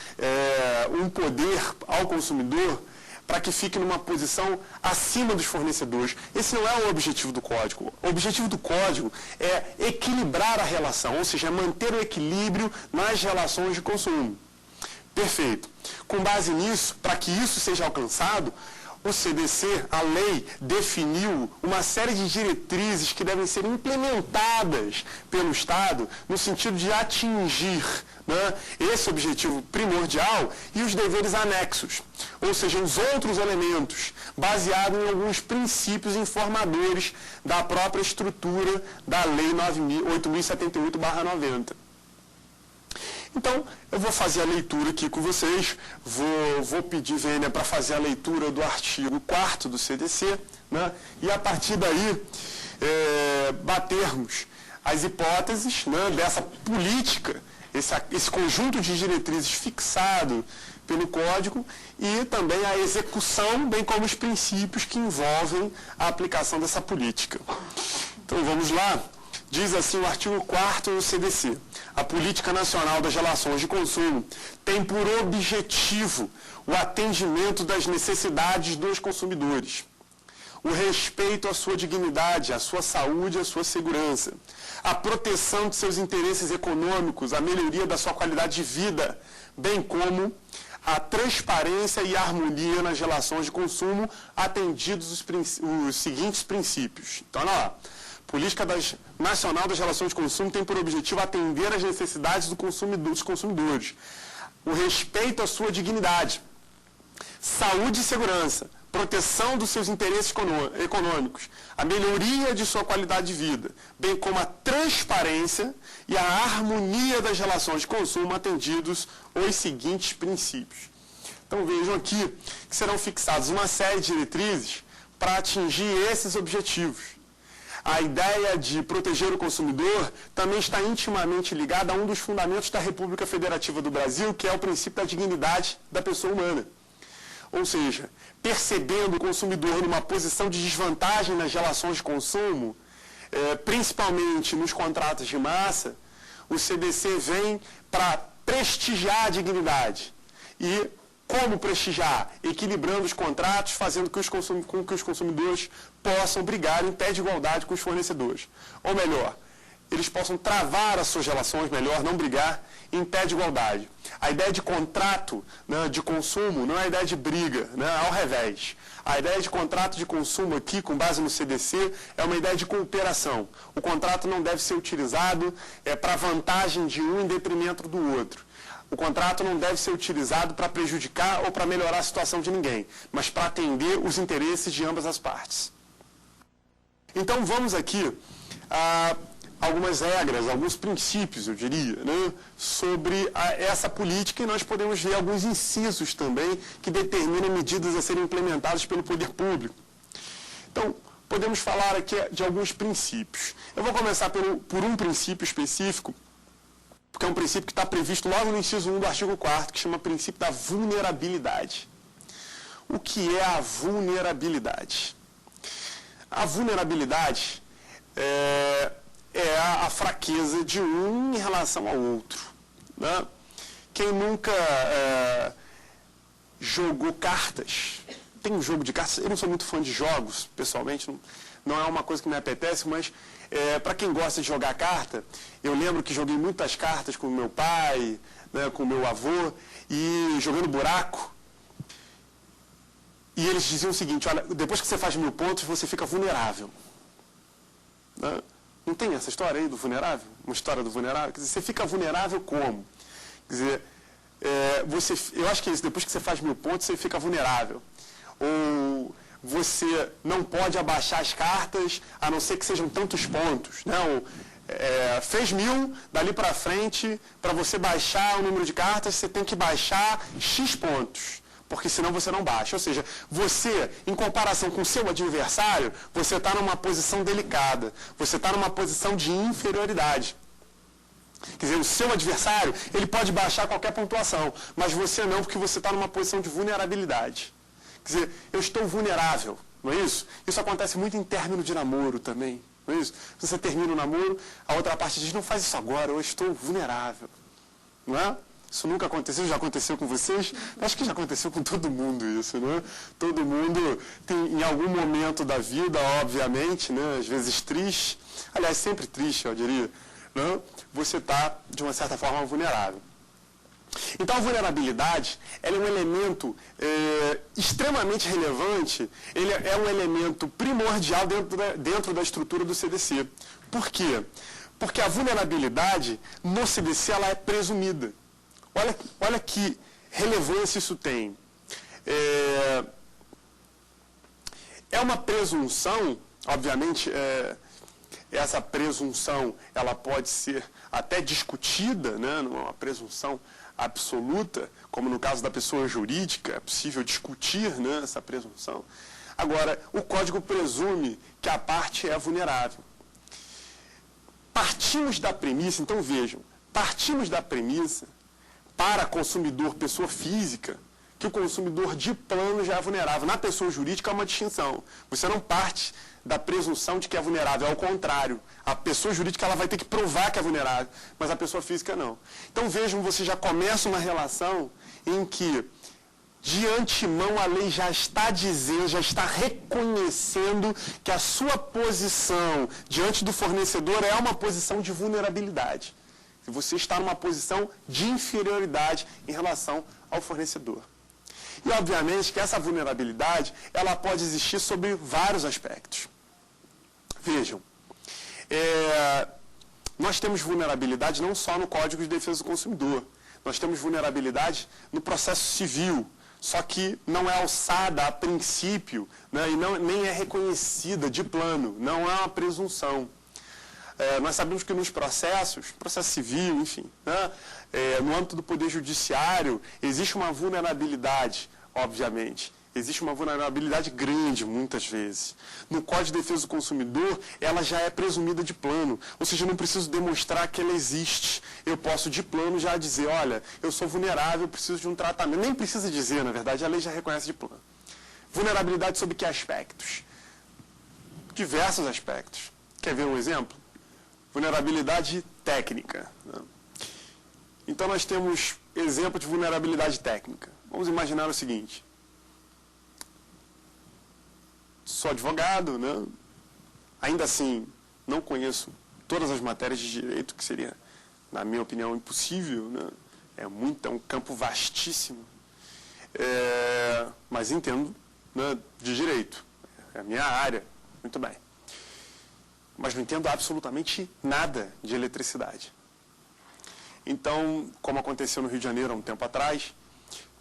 um poder ao consumidor para que fique numa posição acima dos fornecedores. Esse não é o objetivo do Código. O objetivo do Código é equilibrar a relação, ou seja, manter o equilíbrio nas relações de consumo. Perfeito. Com base nisso, para que isso seja alcançado, o CDC, a lei, definiu uma série de diretrizes que devem ser implementadas pelo Estado no sentido de atingir, né, esse objetivo primordial e os deveres anexos, ou seja, os outros elementos, baseados em alguns princípios informadores da própria estrutura da Lei 8.078/90. Então, eu vou fazer a leitura aqui com vocês, vou pedir Vênia para fazer a leitura do artigo 4º do CDC, né, e a partir daí batermos as hipóteses, né, dessa política, esse conjunto de diretrizes fixado pelo Código e também a execução, bem como os princípios que envolvem a aplicação dessa política. Então, vamos lá. Diz assim o artigo 4º do CDC. A Política Nacional das Relações de Consumo tem por objetivo o atendimento das necessidades dos consumidores, o respeito à sua dignidade, à sua saúde e à sua segurança, a proteção de seus interesses econômicos, a melhoria da sua qualidade de vida, bem como a transparência e a harmonia nas relações de consumo, atendidos os seguintes princípios. Então, olha lá. Política Nacional das Relações de Consumo tem por objetivo atender às necessidades dos consumidores, o respeito à sua dignidade, saúde e segurança, proteção dos seus interesses econômicos, a melhoria de sua qualidade de vida, bem como a transparência e a harmonia das relações de consumo, atendidos os seguintes princípios. Então vejam aqui que serão fixadas uma série de diretrizes para atingir esses objetivos. A ideia de proteger o consumidor também está intimamente ligada a um dos fundamentos da República Federativa do Brasil, que é o princípio da dignidade da pessoa humana. Ou seja, percebendo o consumidor numa posição de desvantagem nas relações de consumo, principalmente nos contratos de massa, o CDC vem para prestigiar a dignidade. E como prestigiar? Equilibrando os contratos, fazendo com que os consumidores possam brigar em pé de igualdade com os fornecedores. Ou melhor, eles possam travar as suas relações, melhor, não brigar, em pé de igualdade. A ideia de contrato, né, de consumo não é a ideia de briga, né, ao revés. A ideia de contrato de consumo aqui, com base no CDC, é uma ideia de cooperação. O contrato não deve ser utilizado para vantagem de um em detrimento do outro. O contrato não deve ser utilizado para prejudicar ou para melhorar a situação de ninguém, mas para atender os interesses de ambas as partes. Então vamos aqui a algumas regras, alguns princípios, eu diria, né, sobre essa política, e nós podemos ver alguns incisos também que determinam medidas a serem implementadas pelo poder público. Então, podemos falar aqui de alguns princípios. Eu vou começar por um princípio específico, porque é um princípio que está previsto logo no inciso 1 do artigo 4º, que chama princípio da vulnerabilidade. O que é a vulnerabilidade? A vulnerabilidade é a fraqueza de um em relação ao outro. Né? Quem nunca jogou cartas, tem um jogo de cartas, eu não sou muito fã de jogos, pessoalmente, não é uma coisa que me apetece, mas para quem gosta de jogar carta, eu lembro que joguei muitas cartas com meu pai, né, com meu avô, e jogando buraco. E eles diziam o seguinte: olha, depois que você faz 1000 pontos, você fica vulnerável. Né? Não tem essa história aí do vulnerável? Uma história do vulnerável? Quer dizer, você fica vulnerável como? Quer dizer, eu acho que é isso, depois que você faz 1000 pontos, você fica vulnerável. Ou você não pode abaixar as cartas, a não ser que sejam tantos pontos. Não, fez 1000, dali para frente, para você baixar o número de cartas, você tem que baixar X pontos, porque senão você não baixa. Ou seja, você, em comparação com o seu adversário, você está numa posição delicada, você está numa posição de inferioridade. Quer dizer, o seu adversário, ele pode baixar qualquer pontuação, mas você não, porque você está numa posição de vulnerabilidade. Quer dizer, eu estou vulnerável, não é isso? Isso acontece muito em término de namoro também, não é isso? Você termina o namoro, a outra parte diz: não faz isso agora, eu estou vulnerável. Não é? Isso nunca aconteceu, já aconteceu com vocês? Acho que já aconteceu com todo mundo isso, não é? Todo mundo tem, em algum momento da vida, obviamente, né, às vezes triste, aliás, sempre triste, eu diria, né, você está, de uma certa forma, vulnerável. Então, a vulnerabilidade, ela é um elemento extremamente relevante, ele é um elemento primordial dentro da estrutura do CDC. Por quê? Porque a vulnerabilidade no CDC ela é presumida. Olha que relevância isso tem. É uma presunção, obviamente, essa presunção ela pode ser até discutida, né, não é uma presunção absoluta, como no caso da pessoa jurídica, é possível discutir, né, essa presunção. Agora, o Código presume que a parte é vulnerável. Partimos da premissa, então vejam, partimos da premissa para consumidor, pessoa física, que o consumidor de plano já é vulnerável. Na pessoa jurídica há uma distinção. Você não parte da presunção de que é vulnerável, ao contrário. A pessoa jurídica ela vai ter que provar que é vulnerável, mas a pessoa física não. Então vejam, você já começa uma relação em que, de antemão, a lei já está dizendo, já está reconhecendo que a sua posição diante do fornecedor é uma posição de vulnerabilidade. Você está numa posição de inferioridade em relação ao fornecedor. E, obviamente, que essa vulnerabilidade ela pode existir sobre vários aspectos. Vejam, nós temos vulnerabilidade não só no Código de Defesa do Consumidor, nós temos vulnerabilidade no processo civil, só que não é alçada a princípio, né, e nem é reconhecida de plano, não é uma presunção. Nós sabemos que nos processos, processo civil, enfim, né, no âmbito do Poder Judiciário, existe uma vulnerabilidade, obviamente. Existe uma vulnerabilidade grande, muitas vezes. No Código de Defesa do Consumidor, ela já é presumida de plano. Ou seja, eu não preciso demonstrar que ela existe. Eu posso, de plano, já dizer, olha, eu sou vulnerável, preciso de um tratamento. Nem precisa dizer, na verdade, a lei já reconhece de plano. Vulnerabilidade sobre que aspectos? Diversos aspectos. Quer ver um exemplo? Vulnerabilidade técnica. Então, nós temos exemplo de vulnerabilidade técnica. Vamos imaginar o seguinte. Sou advogado, né? Ainda assim, não conheço todas as matérias de direito, que seria, na minha opinião, impossível, né? É um campo vastíssimo. Mas entendo, né, de direito. É a minha área, muito bem. Mas não entendo absolutamente nada de eletricidade. Então, como aconteceu no Rio de Janeiro há um tempo atrás,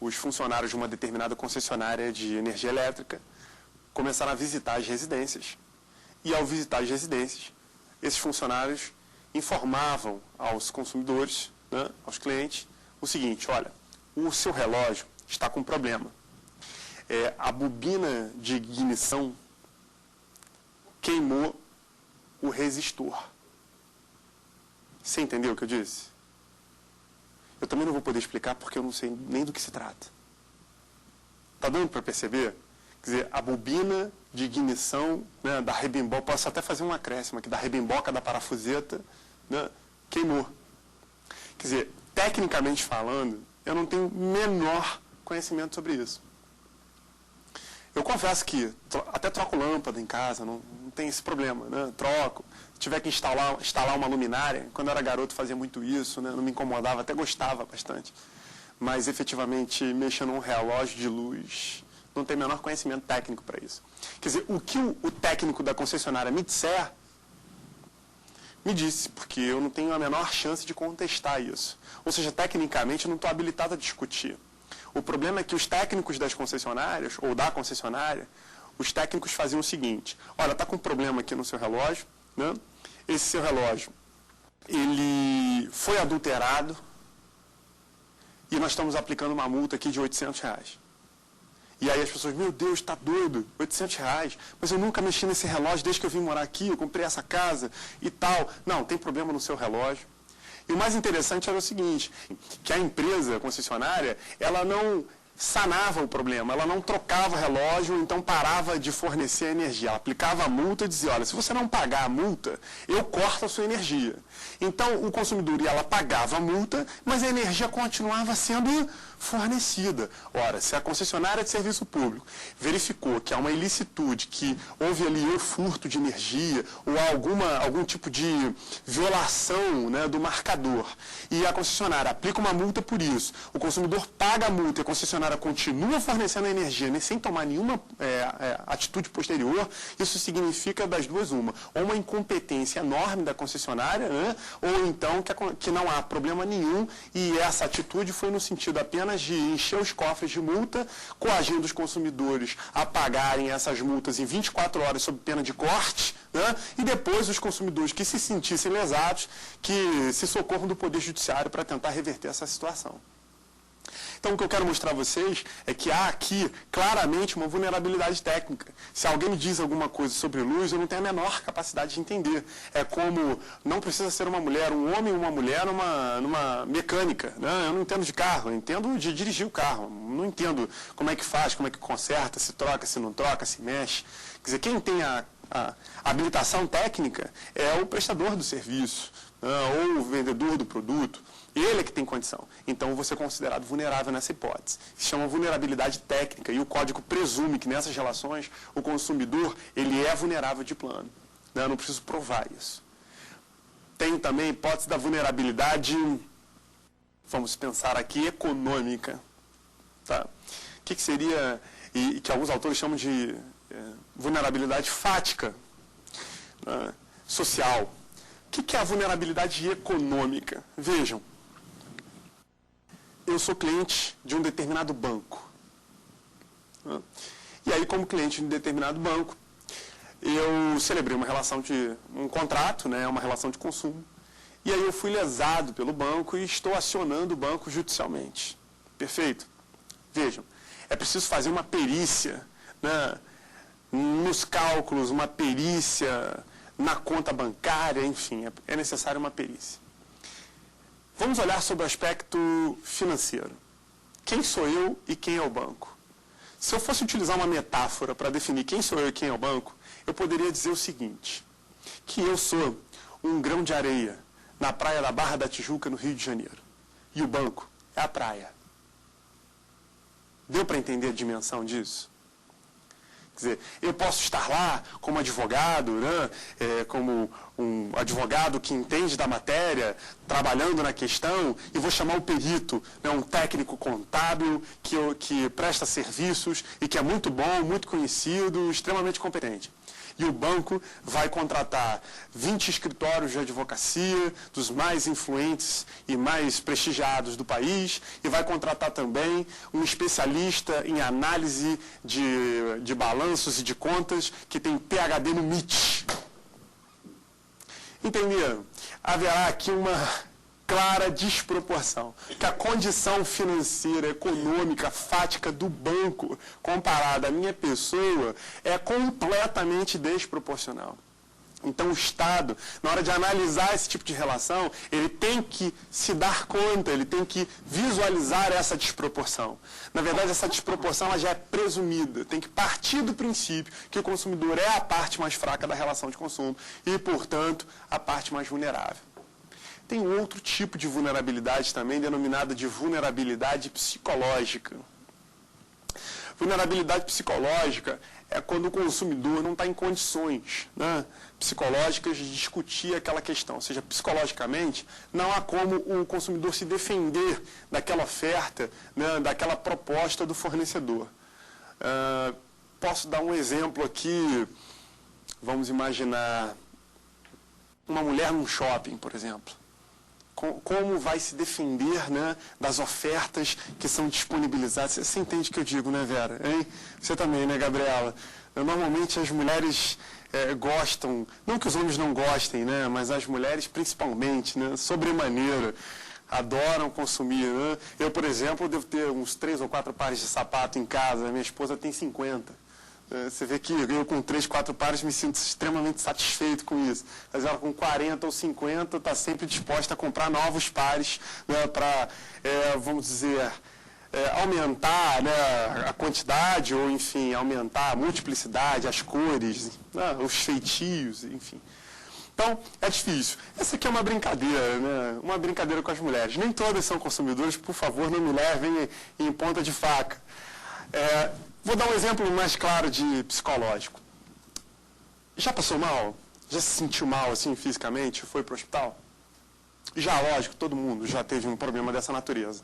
os funcionários de uma determinada concessionária de energia elétrica começaram a visitar as residências. E, ao visitar as residências, esses funcionários informavam aos consumidores, né, aos clientes, o seguinte, olha, o seu relógio está com problema. A bobina de ignição queimou o resistor. Você entendeu o que eu disse? Eu também não vou poder explicar porque eu não sei nem do que se trata. Está dando para perceber? Quer dizer, a bobina de ignição, né, da rebimboca, posso até fazer um acréscimo aqui, da rebimboca da parafuseta, né, queimou. Quer dizer, tecnicamente falando, eu não tenho menor conhecimento sobre isso. Eu confesso que até troco lâmpada em casa, não tem esse problema, né? Troco. Se tiver que instalar uma luminária, quando eu era garoto fazia muito isso, né? Não me incomodava, até gostava bastante. Mas efetivamente mexer num relógio de luz, não tem o menor conhecimento técnico para isso. Quer dizer, o que o técnico da concessionária me disser, me disse, porque eu não tenho a menor chance de contestar isso. Ou seja, tecnicamente eu não estou habilitado a discutir. O problema é que os técnicos das concessionárias, ou da concessionária, os técnicos faziam o seguinte, olha, está com um problema aqui no seu relógio, né? Esse seu relógio, ele foi adulterado e nós estamos aplicando uma multa aqui de R$800. E aí as pessoas, meu Deus, está doido, R$800, mas eu nunca mexi nesse relógio desde que eu vim morar aqui, eu comprei essa casa e tal. Não, tem problema no seu relógio. E o mais interessante era o seguinte, que a empresa concessionária, ela não sanava o problema, ela não trocava relógio, então parava de fornecer energia. Ela aplicava a multa e dizia, olha, se você não pagar a multa, eu corto a sua energia. Então, o consumidor, ela pagava a multa, mas a energia continuava sendo fornecida. Ora, se a concessionária de serviço público verificou que há uma ilicitude, que houve ali um furto de energia ou algum tipo de violação, né, do marcador, e a concessionária aplica uma multa por isso, o consumidor paga a multa e a concessionária continua fornecendo a energia, né, sem tomar nenhuma atitude posterior, isso significa das duas uma, ou uma incompetência enorme da concessionária, né, ou então que não há problema nenhum e essa atitude foi no sentido apenas de encher os cofres de multa, coagindo os consumidores a pagarem essas multas em 24 horas sob pena de corte, né? E depois os consumidores que se sentissem lesados, que se socorram do Poder Judiciário para tentar reverter essa situação. Então, o que eu quero mostrar a vocês é que há aqui, claramente, uma vulnerabilidade técnica. Se alguém me diz alguma coisa sobre luz, eu não tenho a menor capacidade de entender. É como, não precisa ser uma mulher, um homem ou uma mulher numa mecânica. Né? Eu não entendo de carro, eu entendo de dirigir o carro. Não entendo como é que faz, como é que conserta, se troca, se não troca, se mexe. Quer dizer, quem tem a habilitação técnica é o prestador do serviço, né? Ou o vendedor do produto. Ele é que tem condição. Então, eu vou ser considerado vulnerável nessa hipótese. Se chama vulnerabilidade técnica e o código presume que nessas relações o consumidor ele é vulnerável de plano. Né? Eu não preciso provar isso. Tem também a hipótese da vulnerabilidade, vamos pensar aqui, econômica. Tá? O que seria, e que alguns autores chamam de vulnerabilidade fática, né? Social. O que é a vulnerabilidade econômica? Vejam. Eu sou cliente de um determinado banco. E aí, como cliente de um determinado banco, eu celebrei um contrato, né, uma relação de consumo, e aí eu fui lesado pelo banco e estou acionando o banco judicialmente. Perfeito? Vejam, é preciso fazer uma perícia, né, nos cálculos, uma perícia na conta bancária, enfim, é necessária uma perícia. Vamos olhar sobre o aspecto financeiro. Quem sou eu e quem é o banco? Se eu fosse utilizar uma metáfora para definir quem sou eu e quem é o banco, eu poderia dizer o seguinte, que eu sou um grão de areia na praia da Barra da Tijuca, no Rio de Janeiro. E o banco é a praia. Deu para entender a dimensão disso? Quer dizer, eu posso estar lá como advogado, né, como um advogado que entende da matéria, trabalhando na questão, e vou chamar o perito, né, um técnico contábil que presta serviços e que é muito bom, muito conhecido, extremamente competente. E o banco vai contratar 20 escritórios de advocacia, dos mais influentes e mais prestigiados do país, e vai contratar também um especialista em análise de balanços e de contas, que tem PhD no MIT. Entenderam? Haverá aqui uma clara desproporção, que a condição financeira, econômica, fática do banco, comparada à minha pessoa, é completamente desproporcional. Então, o Estado, na hora de analisar esse tipo de relação, ele tem que se dar conta, ele tem que visualizar essa desproporção. Na verdade, essa desproporção ela já é presumida, tem que partir do princípio que o consumidor é a parte mais fraca da relação de consumo e, portanto, a parte mais vulnerável. Tem outro tipo de vulnerabilidade também, denominada de vulnerabilidade psicológica. Vulnerabilidade psicológica é quando o consumidor não está em condições, né, psicológicas de discutir aquela questão. Ou seja, psicologicamente, não há como o consumidor se defender daquela oferta, né, daquela proposta do fornecedor. Posso dar um exemplo aqui, vamos imaginar uma mulher num shopping, por exemplo. Como vai se defender, né, das ofertas que são disponibilizadas? Você entende o que eu digo, né, Vera? Hein? Você também, né, Gabriela? Normalmente as mulheres gostam, não que os homens não gostem, né, mas as mulheres principalmente, né, sobremaneira, adoram consumir. Né? Eu, por exemplo, devo ter uns 3 ou 4 pares de sapato em casa, minha esposa tem 50. Você vê que eu com 3, 4 pares me sinto extremamente satisfeito com isso. Mas ela com 40 ou 50 está sempre disposta a comprar novos pares, né, para, vamos dizer, aumentar, né, a quantidade ou, enfim, aumentar a multiplicidade, as cores, né, os feitios, enfim. Então, é difícil. Essa aqui é uma brincadeira, né, uma brincadeira com as mulheres. Nem todas são consumidoras, por favor, não me levem em ponta de faca. Vou dar um exemplo mais claro de psicológico. Já passou mal? Já se sentiu mal, assim, fisicamente? Foi para o hospital? Já, lógico, todo mundo já teve um problema dessa natureza.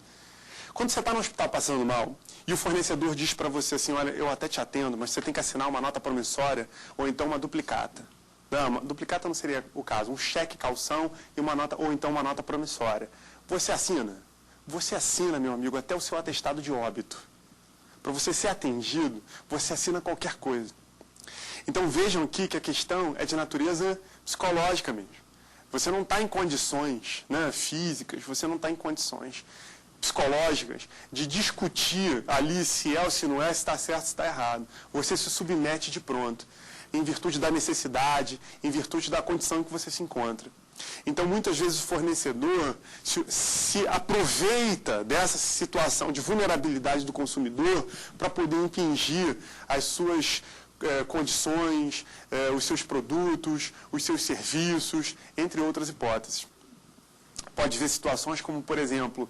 Quando você está no hospital passando mal, e o fornecedor diz para você assim, olha, eu até te atendo, mas você tem que assinar uma nota promissória, ou então uma duplicata. Não, uma duplicata não seria o caso, um cheque calção e uma nota, ou então uma nota promissória. Você assina? Você assina, meu amigo, até o seu atestado de óbito. Para você ser atendido, você assina qualquer coisa. Então vejam aqui que a questão é de natureza psicológica mesmo. Você não está em condições, né, físicas, você não está em condições psicológicas de discutir ali se é ou se não é, se está certo, se está errado. Você se submete de pronto, em virtude da necessidade, em virtude da condição em que você se encontra. Então, muitas vezes o fornecedor se aproveita dessa situação de vulnerabilidade do consumidor para poder impingir as suas condições, os seus produtos, os seus serviços, entre outras hipóteses. Pode ver situações como, por exemplo,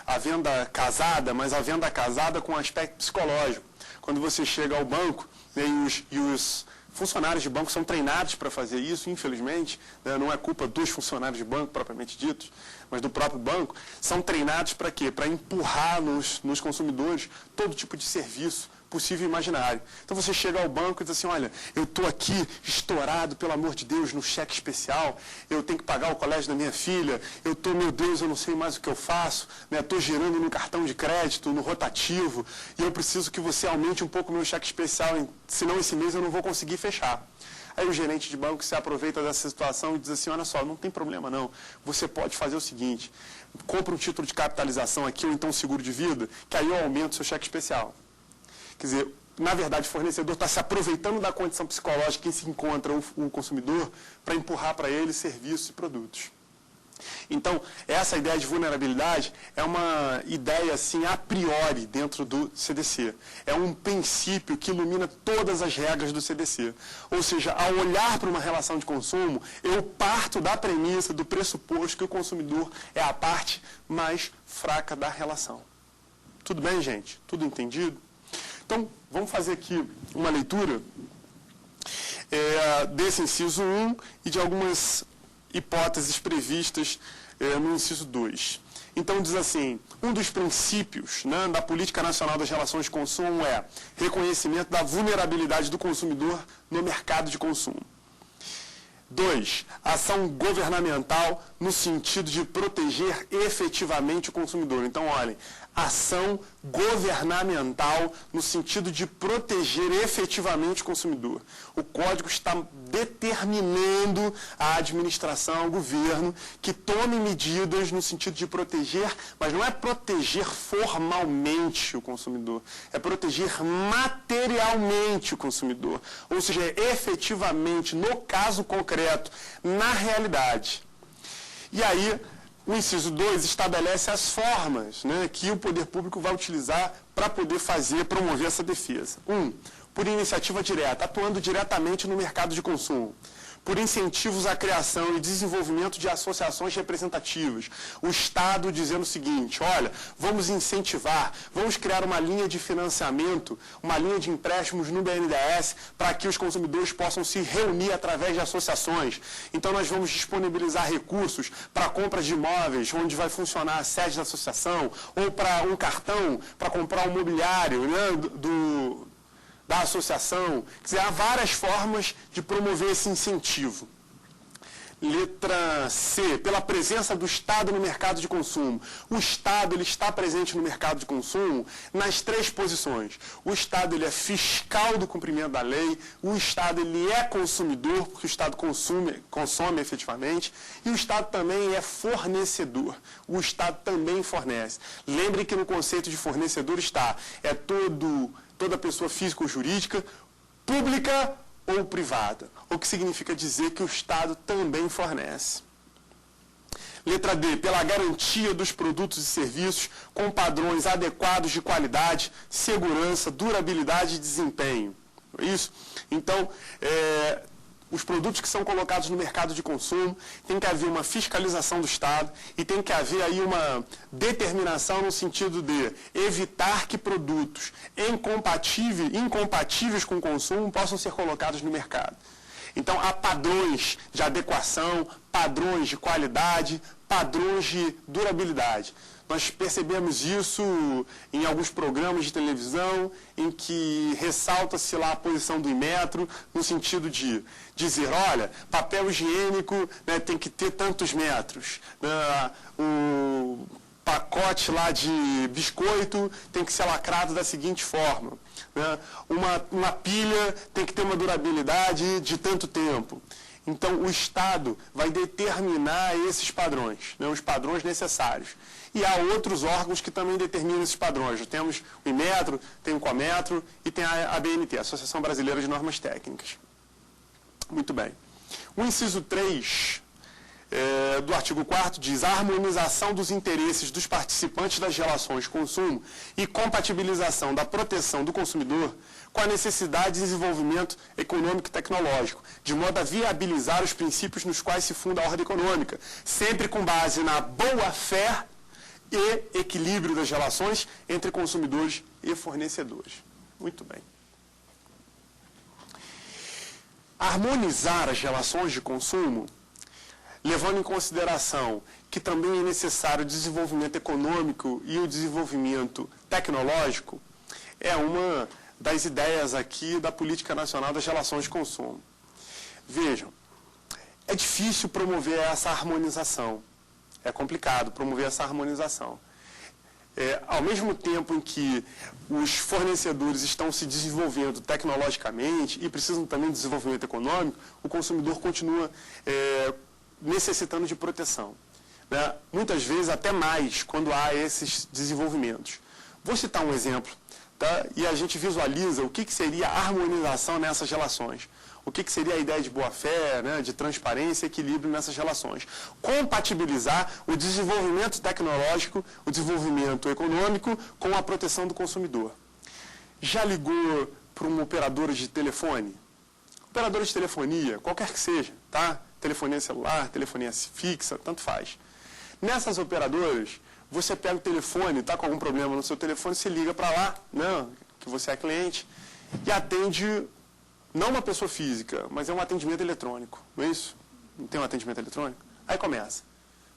a venda casada, mas a venda casada com aspecto psicológico. Quando você chega ao banco, né, e os funcionários de banco são treinados para fazer isso, infelizmente, né, não é culpa dos funcionários de banco propriamente ditos, mas do próprio banco, são treinados para quê? Para empurrar nos consumidores todo tipo de serviço possível e imaginário. Então você chega ao banco e diz assim, olha, eu estou aqui estourado, pelo amor de Deus, no cheque especial, eu tenho que pagar o colégio da minha filha, eu estou, meu Deus, eu não sei mais o que eu faço, estou girando no cartão de crédito, no rotativo, e eu preciso que você aumente um pouco o meu cheque especial, senão esse mês eu não vou conseguir fechar. Aí o gerente de banco se aproveita dessa situação e diz assim, olha só, não tem problema não, você pode fazer o seguinte, compra um título de capitalização aqui, ou então um seguro de vida, que aí eu aumento o seu cheque especial. Quer dizer, na verdade, o fornecedor está se aproveitando da condição psicológica em que se encontra o consumidor para empurrar para ele serviços e produtos. Então, essa ideia de vulnerabilidade é uma ideia, assim, a priori dentro do CDC. É um princípio que ilumina todas as regras do CDC. Ou seja, ao olhar para uma relação de consumo, eu parto da premissa, do pressuposto que o consumidor é a parte mais fraca da relação. Tudo bem, gente? Tudo entendido? Então, vamos fazer aqui uma leitura desse inciso 1 e de algumas hipóteses previstas no inciso 2. Então, diz assim, um dos princípios da Política Nacional das Relações de Consumo é reconhecimento da vulnerabilidade do consumidor no mercado de consumo. 2. Ação governamental no sentido de proteger efetivamente o consumidor. Então, olhem, ação governamental no sentido de proteger efetivamente o consumidor. O Código está determinando à administração, ao governo, que tome medidas no sentido de proteger, mas não é proteger formalmente o consumidor, é proteger materialmente o consumidor. Ou seja, efetivamente, no caso concreto, na realidade. E aí, o inciso 2 estabelece as formas que o poder público vai utilizar para poder promover essa defesa. 1. Por iniciativa direta, atuando diretamente no mercado de consumo. Por incentivos à criação e desenvolvimento de associações representativas. O Estado dizendo o seguinte, olha, vamos incentivar, vamos criar uma linha de financiamento, uma linha de empréstimos no BNDES para que os consumidores possam se reunir através de associações. Então nós vamos disponibilizar recursos para a compra de imóveis, onde vai funcionar a sede da associação, ou para um cartão, para comprar um mobiliário da associação. Quer dizer, há várias formas de promover esse incentivo. Letra C, pela presença do Estado no mercado de consumo. O Estado ele está presente no mercado de consumo nas 3 posições. O Estado ele é fiscal do cumprimento da lei, o Estado ele é consumidor, porque o Estado consome efetivamente, e o Estado também é fornecedor. O Estado também fornece. Lembre que no conceito de fornecedor está, toda pessoa física ou jurídica, pública ou privada, o que significa dizer que o Estado também fornece. Letra D, pela garantia dos produtos e serviços com padrões adequados de qualidade, segurança, durabilidade e desempenho. É isso? Então, os produtos que são colocados no mercado de consumo, tem que haver uma fiscalização do Estado e tem que haver aí uma determinação no sentido de evitar que produtos incompatíveis com o consumo possam ser colocados no mercado. Então, há padrões de adequação, padrões de qualidade, padrões de durabilidade. Nós percebemos isso em alguns programas de televisão, em que ressalta-se lá a posição do Inmetro, no sentido de dizer, olha, papel higiênico tem que ter tantos metros, o pacote lá de biscoito tem que ser lacrado da seguinte forma, uma pilha tem que ter uma durabilidade de tanto tempo. Então, o Estado vai determinar esses padrões, os padrões necessários. E há outros órgãos que também determinam esses padrões. Nós temos o Inmetro, tem o Cometro e tem a ABNT, a Associação Brasileira de Normas Técnicas. Muito bem. O inciso 3 do artigo 4º diz a harmonização dos interesses dos participantes das relações de consumo e compatibilização da proteção do consumidor com a necessidade de desenvolvimento econômico e tecnológico, de modo a viabilizar os princípios nos quais se funda a ordem econômica, sempre com base na boa-fé e equilíbrio das relações entre consumidores e fornecedores. Muito bem. Harmonizar as relações de consumo, levando em consideração que também é necessário o desenvolvimento econômico e o desenvolvimento tecnológico, é uma das ideias aqui da Política Nacional das Relações de Consumo. Vejam, é difícil promover essa harmonização. É complicado promover essa harmonização. Ao mesmo tempo em que os fornecedores estão se desenvolvendo tecnologicamente e precisam também de desenvolvimento econômico, o consumidor continua necessitando de proteção. Né? Muitas vezes até mais quando há esses desenvolvimentos. Vou citar um exemplo, tá? E a gente visualiza o que seria a harmonização nessas relações. O que seria a ideia de boa-fé, né, de transparência e equilíbrio nessas relações. Compatibilizar o desenvolvimento tecnológico, o desenvolvimento econômico com a proteção do consumidor. Já ligou para uma operadora de telefone? Operadora de telefonia, qualquer que seja, tá? Telefonia celular, telefonia fixa, tanto faz. Nessas operadoras, você pega o telefone, está com algum problema no seu telefone, você liga para lá, né, que você é cliente, e atende... Não uma pessoa física, mas é um atendimento eletrônico, não é isso? Não tem um atendimento eletrônico? Aí começa.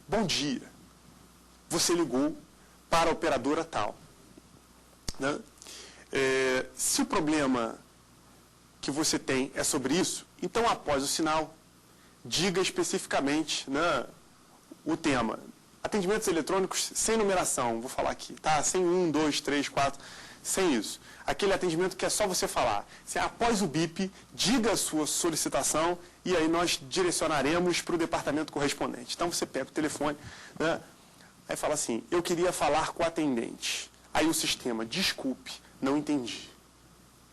Bom dia. Você ligou para a operadora tal. Né? Se o problema que você tem é sobre isso, então após o sinal, diga especificamente, né, o tema. Atendimentos eletrônicos sem numeração, vou falar aqui, tá? Sem 1, 2, 3, 4, sem isso. Aquele atendimento que é só você falar. Após o bip, diga a sua solicitação e aí nós direcionaremos para o departamento correspondente. Então você pega o telefone, né? Aí fala assim, eu queria falar com o atendente. Aí o sistema, desculpe, não entendi.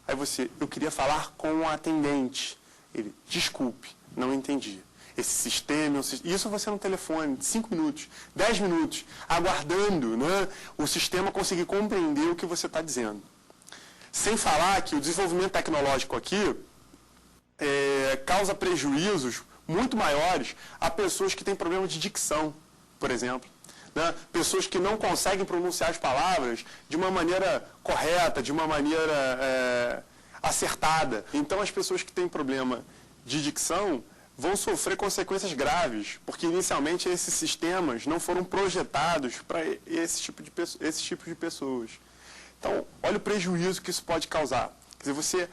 Aí você, eu queria falar com o atendente. Ele, desculpe, não entendi. Esse sistema, isso você no telefone, 5 minutos, 10 minutos, aguardando, né, o sistema conseguir compreender o que você está dizendo. Sem falar que o desenvolvimento tecnológico aqui causa prejuízos muito maiores a pessoas que têm problema de dicção, por exemplo. Né? Pessoas que não conseguem pronunciar as palavras de uma maneira correta, de uma maneira acertada. Então, as pessoas que têm problema de dicção vão sofrer consequências graves, porque inicialmente esses sistemas não foram projetados para esse tipo de pessoas. Então, olha o prejuízo que isso pode causar. Quer dizer,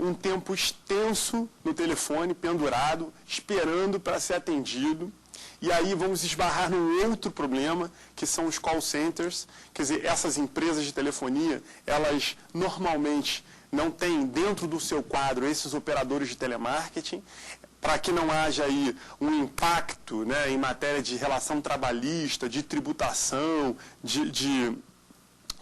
um tempo extenso no telefone, pendurado, esperando para ser atendido, e aí vamos esbarrar num outro problema, que são os call centers. Quer dizer, essas empresas de telefonia, elas normalmente não têm dentro do seu quadro esses operadores de telemarketing, para que não haja aí um impacto, né, em matéria de relação trabalhista, de tributação, de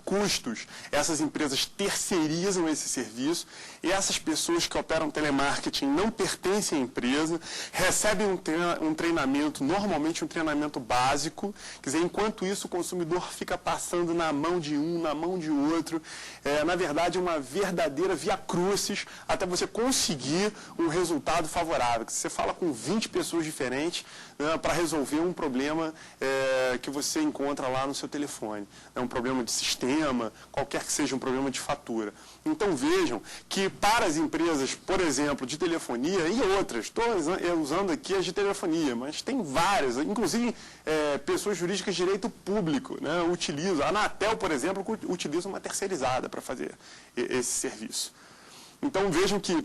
custos, essas empresas terceirizam esse serviço e essas pessoas que operam telemarketing não pertencem à empresa, recebem um treinamento, normalmente um treinamento básico, quer dizer, enquanto isso o consumidor fica passando na mão de um, na mão de outro, na verdade é uma verdadeira via crucis até você conseguir um resultado favorável. Você fala com 20 pessoas diferentes, né, para resolver um problema que você encontra lá no seu telefone. É um problema de sistema, qualquer que seja um problema de fatura. Então vejam que para as empresas, por exemplo, de telefonia e outras, estou usando aqui as de telefonia, mas tem várias, inclusive pessoas jurídicas de direito público, né, utilizam. A Anatel, por exemplo, utiliza uma terceirizada para fazer esse serviço. Então vejam que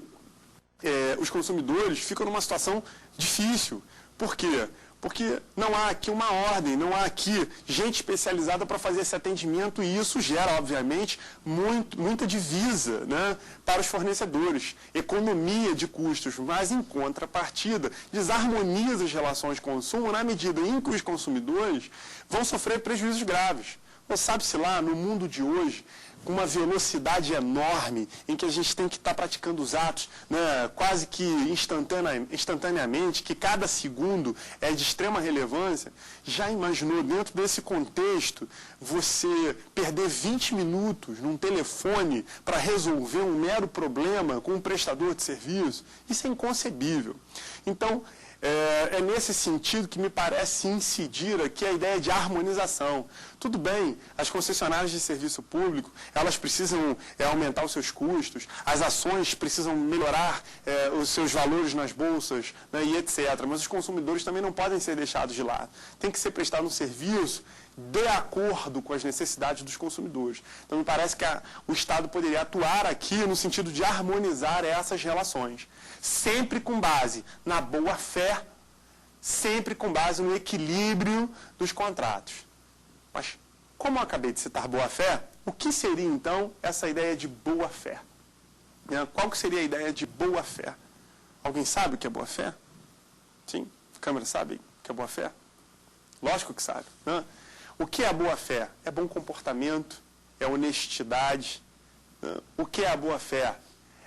os consumidores ficam numa situação difícil. Por quê? Porque não há aqui uma ordem, não há aqui gente especializada para fazer esse atendimento e isso gera, obviamente, muita divisa, né, para os fornecedores, economia de custos, mas em contrapartida, desarmoniza as relações de consumo na medida em que os consumidores vão sofrer prejuízos graves. Ou sabe-se lá, no mundo de hoje, com uma velocidade enorme, em que a gente tem que estar praticando os atos, né, quase que instantaneamente, que cada segundo é de extrema relevância, já imaginou, dentro desse contexto, você perder 20 minutos num telefone para resolver um mero problema com um prestador de serviço? Isso é inconcebível. Então, é nesse sentido que me parece incidir aqui a ideia de harmonização. Tudo bem, as concessionárias de serviço público, elas precisam aumentar os seus custos, as ações precisam melhorar os seus valores nas bolsas, né, e etc. Mas os consumidores também não podem ser deixados de lado. Tem que ser prestado um serviço de acordo com as necessidades dos consumidores. Então, me parece que o Estado poderia atuar aqui no sentido de harmonizar essas relações, sempre com base na boa-fé, sempre com base no equilíbrio dos contratos. Mas, como eu acabei de citar boa-fé, o que seria, então, essa ideia de boa-fé? Qual que seria a ideia de boa-fé? Alguém sabe o que é boa-fé? Sim? A câmera sabe o que é boa-fé? Lógico que sabe. Né? O que é a boa-fé? É bom comportamento, é honestidade. Né? O que é a boa-fé?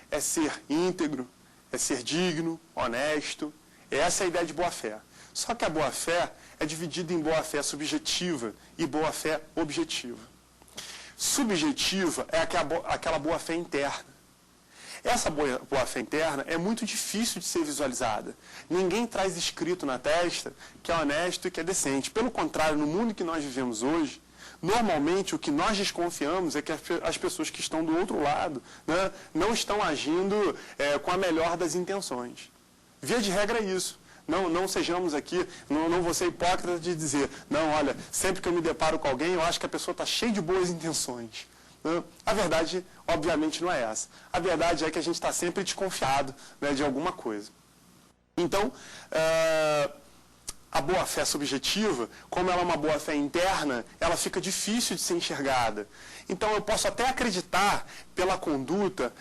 É ser íntegro, é ser digno, honesto. Essa é a ideia de boa-fé. Só que a boa-fé é dividida em boa-fé subjetiva e boa-fé objetiva. Subjetiva é aquela boa-fé interna. Essa boa-fé interna é muito difícil de ser visualizada. Ninguém traz escrito na testa que é honesto e que é decente. Pelo contrário, no mundo que nós vivemos hoje, normalmente o que nós desconfiamos é que as pessoas que estão do outro lado, né, não estão agindo com a melhor das intenções. Via de regra é isso. Não sejamos aqui, não vou ser hipócrita de dizer, não, olha, sempre que eu me deparo com alguém, eu acho que a pessoa está cheia de boas intenções. A verdade, obviamente, não é essa. A verdade é que a gente está sempre desconfiado, né, de alguma coisa. Então, a boa-fé subjetiva, como ela é uma boa-fé interna, ela fica difícil de ser enxergada. Então, eu posso até acreditar, pela conduta,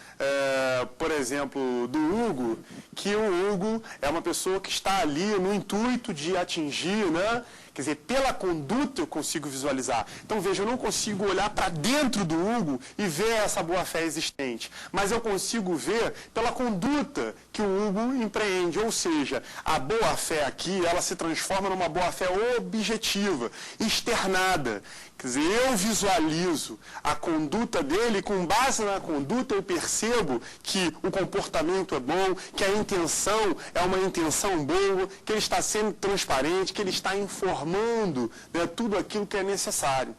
por exemplo, do Hugo, que o Hugo é uma pessoa que está ali no intuito de atingir, né? Quer dizer, pela conduta eu consigo visualizar. Então, veja, eu não consigo olhar para dentro do Hugo e ver essa boa-fé existente. Mas eu consigo ver pela conduta que o Hugo empreende. Ou seja, a boa-fé aqui, ela se transforma numa boa-fé objetiva, externada. Quer dizer, eu visualizo a conduta dele e com base na conduta eu percebo que o comportamento é bom, que a intenção é uma intenção boa, que ele está sendo transparente, que ele está informando, né, tudo aquilo que é necessário.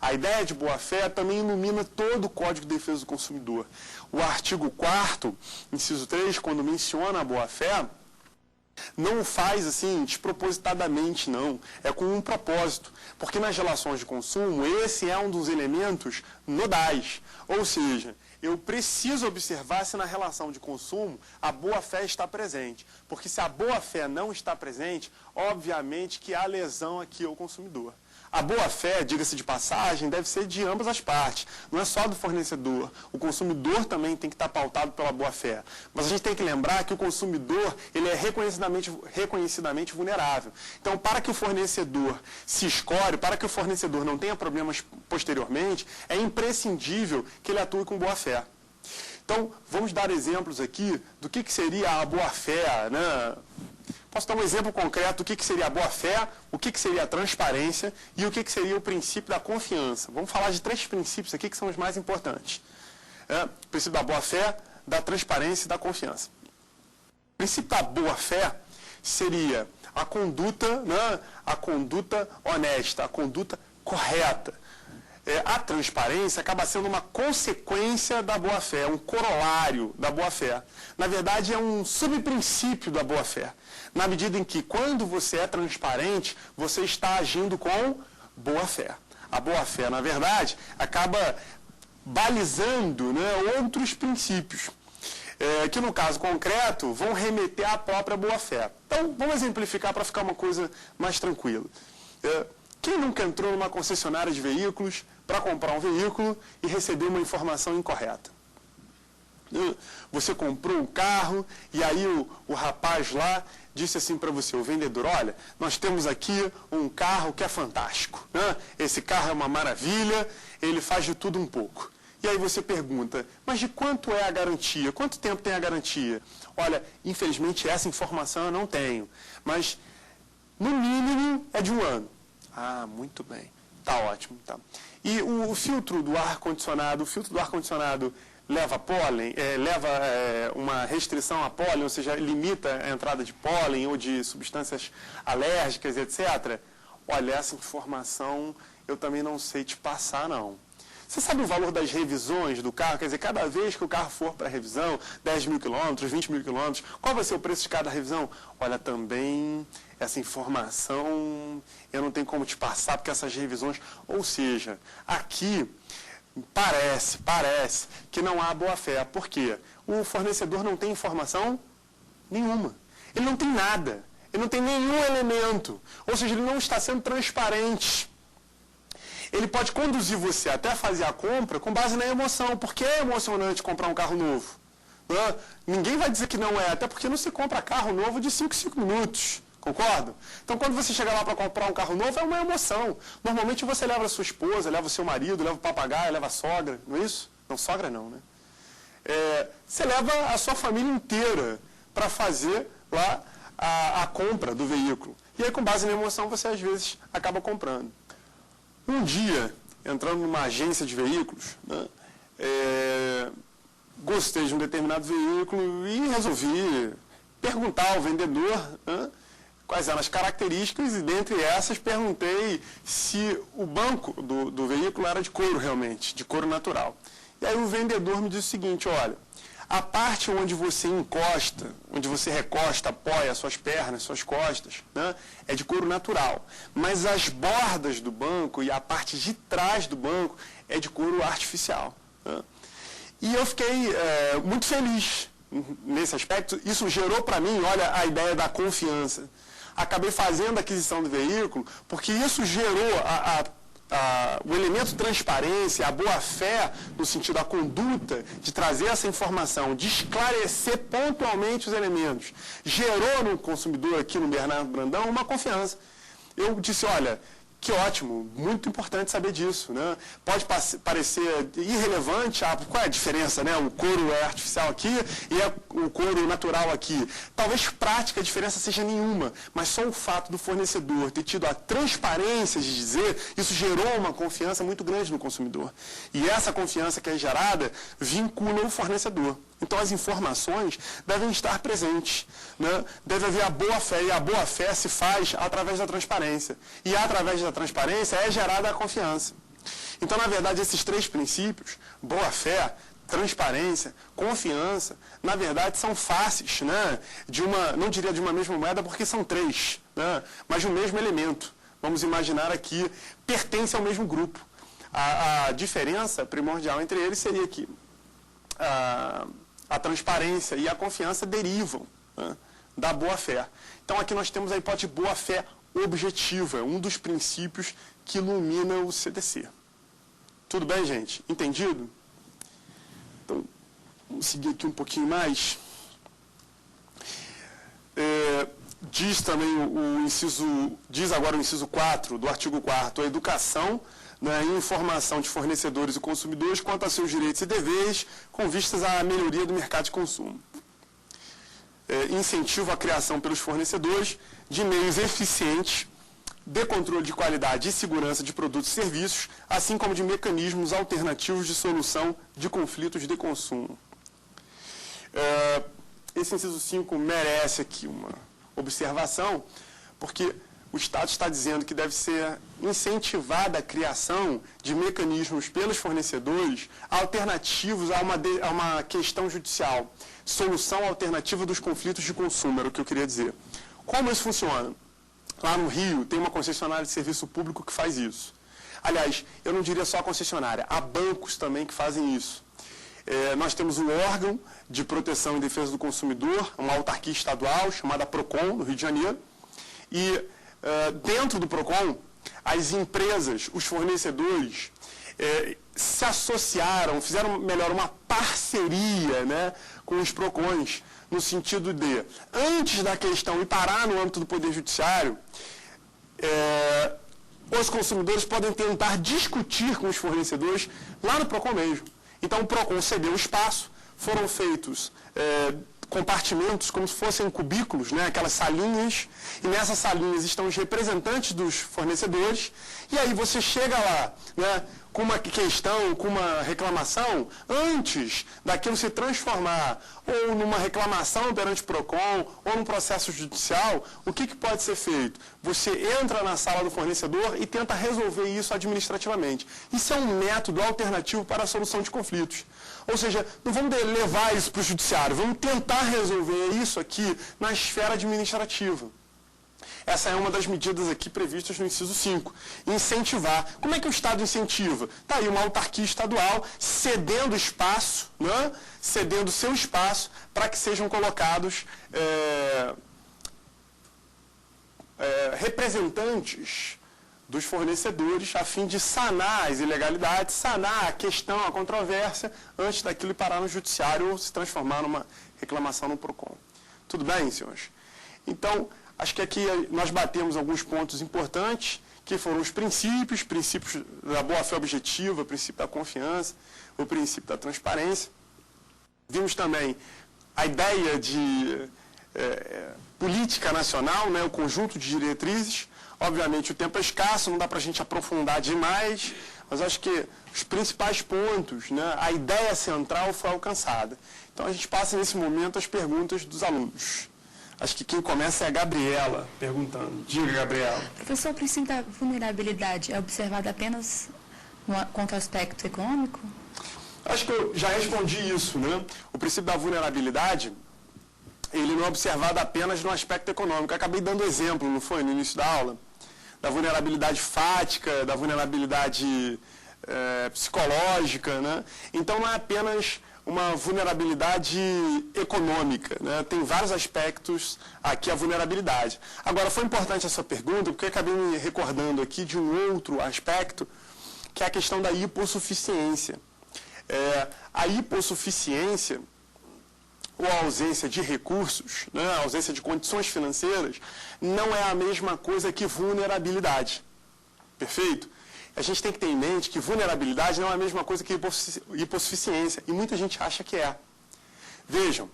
A ideia de boa-fé também ilumina todo o Código de Defesa do Consumidor. O artigo 4º, inciso 3, quando menciona a boa-fé, não faz assim despropositadamente, não. É com um propósito. Porque nas relações de consumo, esse é um dos elementos nodais. Ou seja, eu preciso observar se na relação de consumo a boa-fé está presente. Porque se a boa-fé não está presente, obviamente que há lesão aqui ao consumidor. A boa-fé, diga-se de passagem, deve ser de ambas as partes. Não é só do fornecedor. O consumidor também tem que estar pautado pela boa-fé. Mas a gente tem que lembrar que o consumidor ele é reconhecidamente vulnerável. Então, para que o fornecedor se escore, para que o fornecedor não tenha problemas posteriormente, é imprescindível que ele atue com boa-fé. Então, vamos dar exemplos aqui do que seria a boa-fé, né? Posso dar um exemplo concreto do que seria a boa-fé, o que seria a transparência e o que seria o princípio da confiança. Vamos falar de 3 princípios aqui que são os mais importantes. O princípio da boa-fé, da transparência e da confiança. O princípio da boa-fé seria a conduta, né, a conduta honesta, a conduta correta. A transparência acaba sendo uma consequência da boa-fé, um corolário da boa-fé. Na verdade, é um subprincípio da boa-fé. Na medida em que, quando você é transparente, você está agindo com boa-fé. A boa-fé, na verdade, acaba balizando, né, outros princípios, que no caso concreto vão remeter à própria boa-fé. Então, vamos exemplificar para ficar uma coisa mais tranquila. Quem nunca entrou numa concessionária de veículos para comprar um veículo e recebeu uma informação incorreta? Você comprou um carro e aí o rapaz lá disse assim para você, o vendedor, olha, nós temos aqui um carro que é fantástico, né? Esse carro é uma maravilha, ele faz de tudo um pouco. E aí você pergunta, mas de quanto é a garantia? Quanto tempo tem a garantia? Olha, infelizmente essa informação eu não tenho, mas no mínimo é de 1 ano. Ah, muito bem. Tá ótimo. Tá. E o filtro do ar-condicionado leva pólen, uma restrição a pólen, ou seja, limita a entrada de pólen ou de substâncias alérgicas, etc. Olha, essa informação eu também não sei te passar, não. Você sabe o valor das revisões do carro? Quer dizer, cada vez que o carro for para revisão, 10 mil quilômetros, 20 mil quilômetros, qual vai ser o preço de cada revisão? Olha, também essa informação eu não tenho como te passar, porque essas revisões... Ou seja, aqui parece que não há boa-fé. Por quê? O fornecedor não tem informação nenhuma. Ele não tem nada. Ele não tem nenhum elemento. Ou seja, ele não está sendo transparente. Ele pode conduzir você até fazer a compra com base na emoção, porque é emocionante comprar um carro novo. Né? Ninguém vai dizer que não é, até porque não se compra carro novo de 5 em 5 minutos. Concorda? Então, quando você chega lá para comprar um carro novo, é uma emoção. Normalmente você leva a sua esposa, leva o seu marido, leva o papagaio, leva a sogra, não é isso? Não, sogra não, né? Você leva a sua família inteira para fazer lá a compra do veículo. E aí, com base na emoção, você às vezes acaba comprando. Um dia, entrando numa agência de veículos, né, gostei de um determinado veículo e resolvi perguntar ao vendedor, né, quais eram as características, e dentre essas perguntei se o banco do veículo era de couro realmente, de couro natural. E aí o vendedor me disse o seguinte: olha, a parte onde você encosta, onde você recosta, apoia suas pernas, suas costas, né, é de couro natural. Mas as bordas do banco e a parte de trás do banco é de couro artificial. Né? E eu fiquei muito feliz nesse aspecto. Isso gerou para mim, olha, a ideia da confiança. Acabei fazendo a aquisição do veículo, porque isso gerou o elemento transparência, a boa-fé, no sentido da conduta, de trazer essa informação, de esclarecer pontualmente os elementos. Gerou no consumidor aqui no Bernardo Brandão uma confiança. Eu disse, olha, que ótimo, muito importante saber disso. Né? Pode parecer irrelevante, qual é a diferença, né? O couro é artificial aqui e o couro natural aqui. Talvez prática a diferença seja nenhuma, mas só o fato do fornecedor ter tido a transparência de dizer, isso gerou uma confiança muito grande no consumidor. E essa confiança que é gerada vincula o fornecedor. Então, as informações devem estar presentes, né? Deve haver a boa-fé, e a boa-fé se faz através da transparência. E através da transparência é gerada a confiança. Então, na verdade, esses três princípios, boa-fé, transparência, confiança, na verdade, são faces, né? Não diria de uma mesma moeda, porque são três, né? Mas de um mesmo elemento. Vamos imaginar aqui, pertence ao mesmo grupo. A diferença primordial entre eles seria que a transparência e a confiança derivam, né, da boa-fé. Então, aqui nós temos a hipótese de boa-fé objetiva, um dos princípios que ilumina o CDC. Tudo bem, gente? Entendido? Então, vamos seguir aqui um pouquinho mais. Diz agora o inciso 4 do artigo 4º, a educação, né, e informação de fornecedores e consumidores quanto a seus direitos e deveres com vistas à melhoria do mercado de consumo. Incentivo à criação pelos fornecedores de meios eficientes de controle de qualidade e segurança de produtos e serviços, assim como de mecanismos alternativos de solução de conflitos de consumo. Esse inciso 5 merece aqui uma observação, porque o Estado está dizendo que deve ser incentivada a criação de mecanismos pelos fornecedores alternativos a uma questão judicial, solução alternativa dos conflitos de consumo, era o que eu queria dizer. Como isso funciona? Lá no Rio tem uma concessionária de serviço público que faz isso. Aliás, eu não diria só a concessionária, há bancos também que fazem isso. Nós temos um órgão de proteção e defesa do consumidor, uma autarquia estadual chamada PROCON, no Rio de Janeiro, e dentro do PROCON, as empresas, os fornecedores, se associaram, fizeram, melhor, uma parceria, né, com os PROCONs, no sentido de, antes da questão ir parar no âmbito do Poder Judiciário, os consumidores podem tentar discutir com os fornecedores lá no PROCON mesmo. Então, o PROCON cedeu espaço, foram feitos compartimentos como se fossem cubículos, né, aquelas salinhas, e nessas salinhas estão os representantes dos fornecedores, e aí você chega lá, né, com uma questão, com uma reclamação, antes daquilo se transformar ou numa reclamação perante o PROCON ou num processo judicial, o que pode ser feito? Você entra na sala do fornecedor e tenta resolver isso administrativamente. Isso é um método alternativo para a solução de conflitos. Ou seja, não vamos levar isso para o judiciário, vamos tentar resolver isso aqui na esfera administrativa. Essa é uma das medidas aqui previstas no inciso 5. Incentivar. Como é que o Estado incentiva? Está aí uma autarquia estadual cedendo espaço, né? Cedendo seu espaço para que sejam colocados representantes dos fornecedores a fim de sanar as ilegalidades, sanar a questão, a controvérsia, antes daquilo ir parar no judiciário ou se transformar numa reclamação no PROCON. Tudo bem, senhores? Então, acho que aqui nós batemos alguns pontos importantes, que foram os princípios da boa-fé objetiva, o princípio da confiança, o princípio da transparência. Vimos também a ideia de política nacional, né, o conjunto de diretrizes. Obviamente o tempo é escasso, não dá para a gente aprofundar demais, mas acho que os principais pontos, né, a ideia central foi alcançada. Então a gente passa nesse momento as perguntas dos alunos. Acho que quem começa é a Gabriela, perguntando. Diga, Gabriela. Professor, o princípio da vulnerabilidade é observado apenas quanto ao aspecto econômico? Acho que eu já respondi isso, né? O princípio da vulnerabilidade, ele não é observado apenas no aspecto econômico. Eu acabei dando exemplo, não foi, no início da aula? Da vulnerabilidade fática, da vulnerabilidade psicológica, né? Então não é apenas uma vulnerabilidade econômica, né? Tem vários aspectos aqui a vulnerabilidade. Agora, foi importante essa pergunta, porque eu acabei me recordando aqui de um outro aspecto, que é a questão da hipossuficiência. A hipossuficiência, ou a ausência de recursos, né? A ausência de condições financeiras, não é a mesma coisa que vulnerabilidade. Perfeito? A gente tem que ter em mente que vulnerabilidade não é a mesma coisa que hipossuficiência, e muita gente acha que é. Vejam,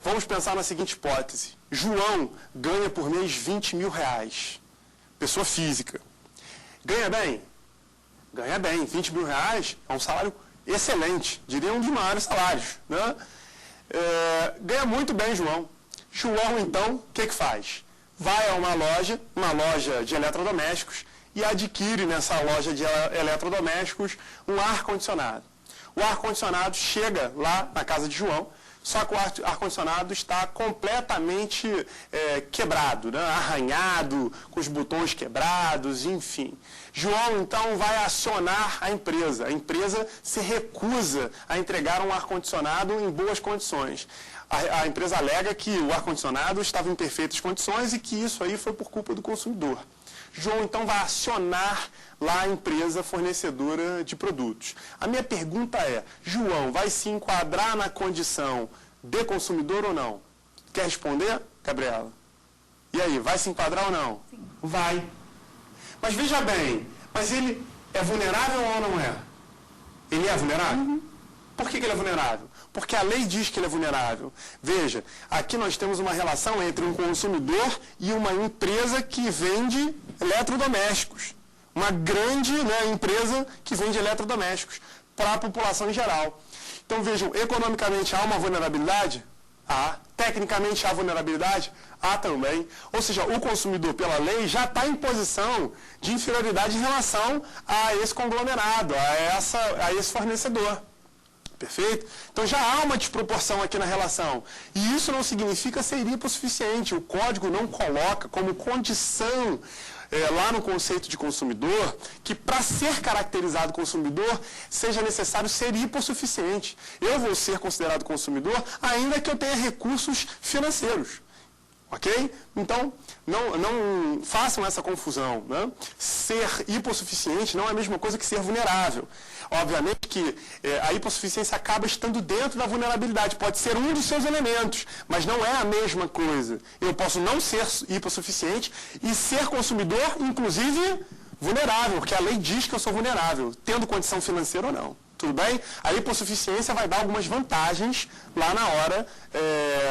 vamos pensar na seguinte hipótese. João ganha por mês 20 mil reais, pessoa física. Ganha bem? Ganha bem. 20 mil reais é um salário excelente, diria um dos maiores salários, né? Ganha muito bem, João. João, então, o que faz? Vai a uma loja de eletrodomésticos, e adquire nessa loja de eletrodomésticos um ar-condicionado. O ar-condicionado chega lá na casa de João, só que o ar-condicionado está completamente quebrado, né? Arranhado, com os botões quebrados, enfim. João, então, vai acionar a empresa. A empresa se recusa a entregar um ar-condicionado em boas condições. A empresa alega que o ar-condicionado estava em perfeitas condições e que isso aí foi por culpa do consumidor. João, então, vai acionar lá a empresa fornecedora de produtos. A minha pergunta é, João vai se enquadrar na condição de consumidor ou não? Quer responder, Gabriela? E aí, vai se enquadrar ou não? Sim. Vai. Mas veja bem, mas ele é vulnerável ou não é? Ele é vulnerável? Uhum. Por que ele é vulnerável? Porque a lei diz que ele é vulnerável. Veja, aqui nós temos uma relação entre um consumidor e uma empresa que vende eletrodomésticos. Uma grande, né, empresa que vende eletrodomésticos para a população em geral. Então vejam, economicamente há uma vulnerabilidade? Há. Tecnicamente há vulnerabilidade? Há também. Ou seja, o consumidor, pela lei, já está em posição de inferioridade em relação a esse conglomerado, a esse fornecedor. Perfeito? Então já há uma desproporção aqui na relação. E isso não significa ser hipossuficiente. O código não coloca como condição lá no conceito de consumidor que para ser caracterizado consumidor seja necessário ser hipossuficiente. Eu vou ser considerado consumidor ainda que eu tenha recursos financeiros. Ok? Então, não façam essa confusão, né? Ser hipossuficiente não é a mesma coisa que ser vulnerável. Obviamente que a hipossuficiência acaba estando dentro da vulnerabilidade, pode ser um dos seus elementos, mas não é a mesma coisa. Eu posso não ser hipossuficiente e ser consumidor, inclusive, vulnerável, porque a lei diz que eu sou vulnerável, tendo condição financeira ou não. Tudo bem? A hipossuficiência vai dar algumas vantagens lá na hora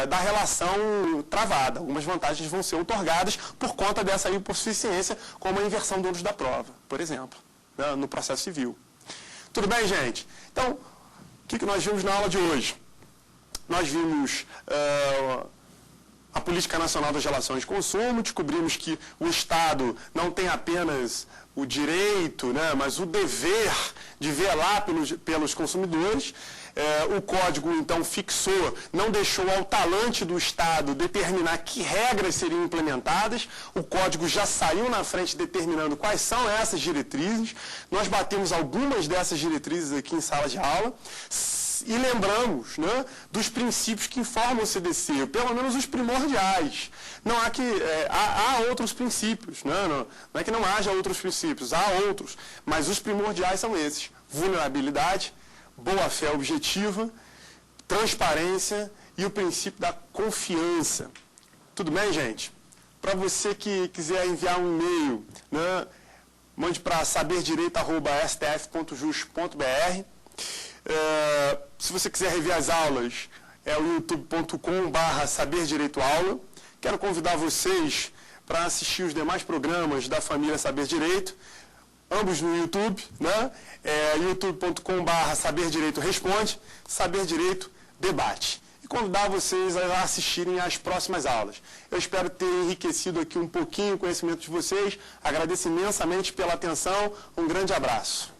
da relação travada. Algumas vantagens vão ser outorgadas por conta dessa hipossuficiência, como a inversão do ônus da prova, por exemplo, né, no processo civil. Tudo bem, gente? Então, o que nós vimos na aula de hoje? Nós vimos a Política Nacional das Relações de Consumo, descobrimos que o Estado não tem apenas o direito, né, mas o dever de velar pelos consumidores. O Código, então, fixou, não deixou ao talante do Estado determinar que regras seriam implementadas. O Código já saiu na frente determinando quais são essas diretrizes. Nós batemos algumas dessas diretrizes aqui em sala de aula e lembramos, né, dos princípios que informam o CDC, pelo menos os primordiais. Não há que há outros princípios, né? Não é que não haja outros princípios, há outros, mas os primordiais são esses: vulnerabilidade, boa-fé objetiva, transparência e o princípio da confiança. Tudo bem, gente? Para você que quiser enviar um e-mail, né, mande para saberdireito@stf.jus.br. Se você quiser rever as aulas, é o youtube.com/saberdireitoaula. Quero convidar vocês para assistir os demais programas da família Saber Direito, ambos no YouTube, né? youtube.com/saberdireitoresponde, Saber Direito Debate. E convidar vocês a assistirem às próximas aulas. Eu espero ter enriquecido aqui um pouquinho o conhecimento de vocês. Agradeço imensamente pela atenção. Um grande abraço.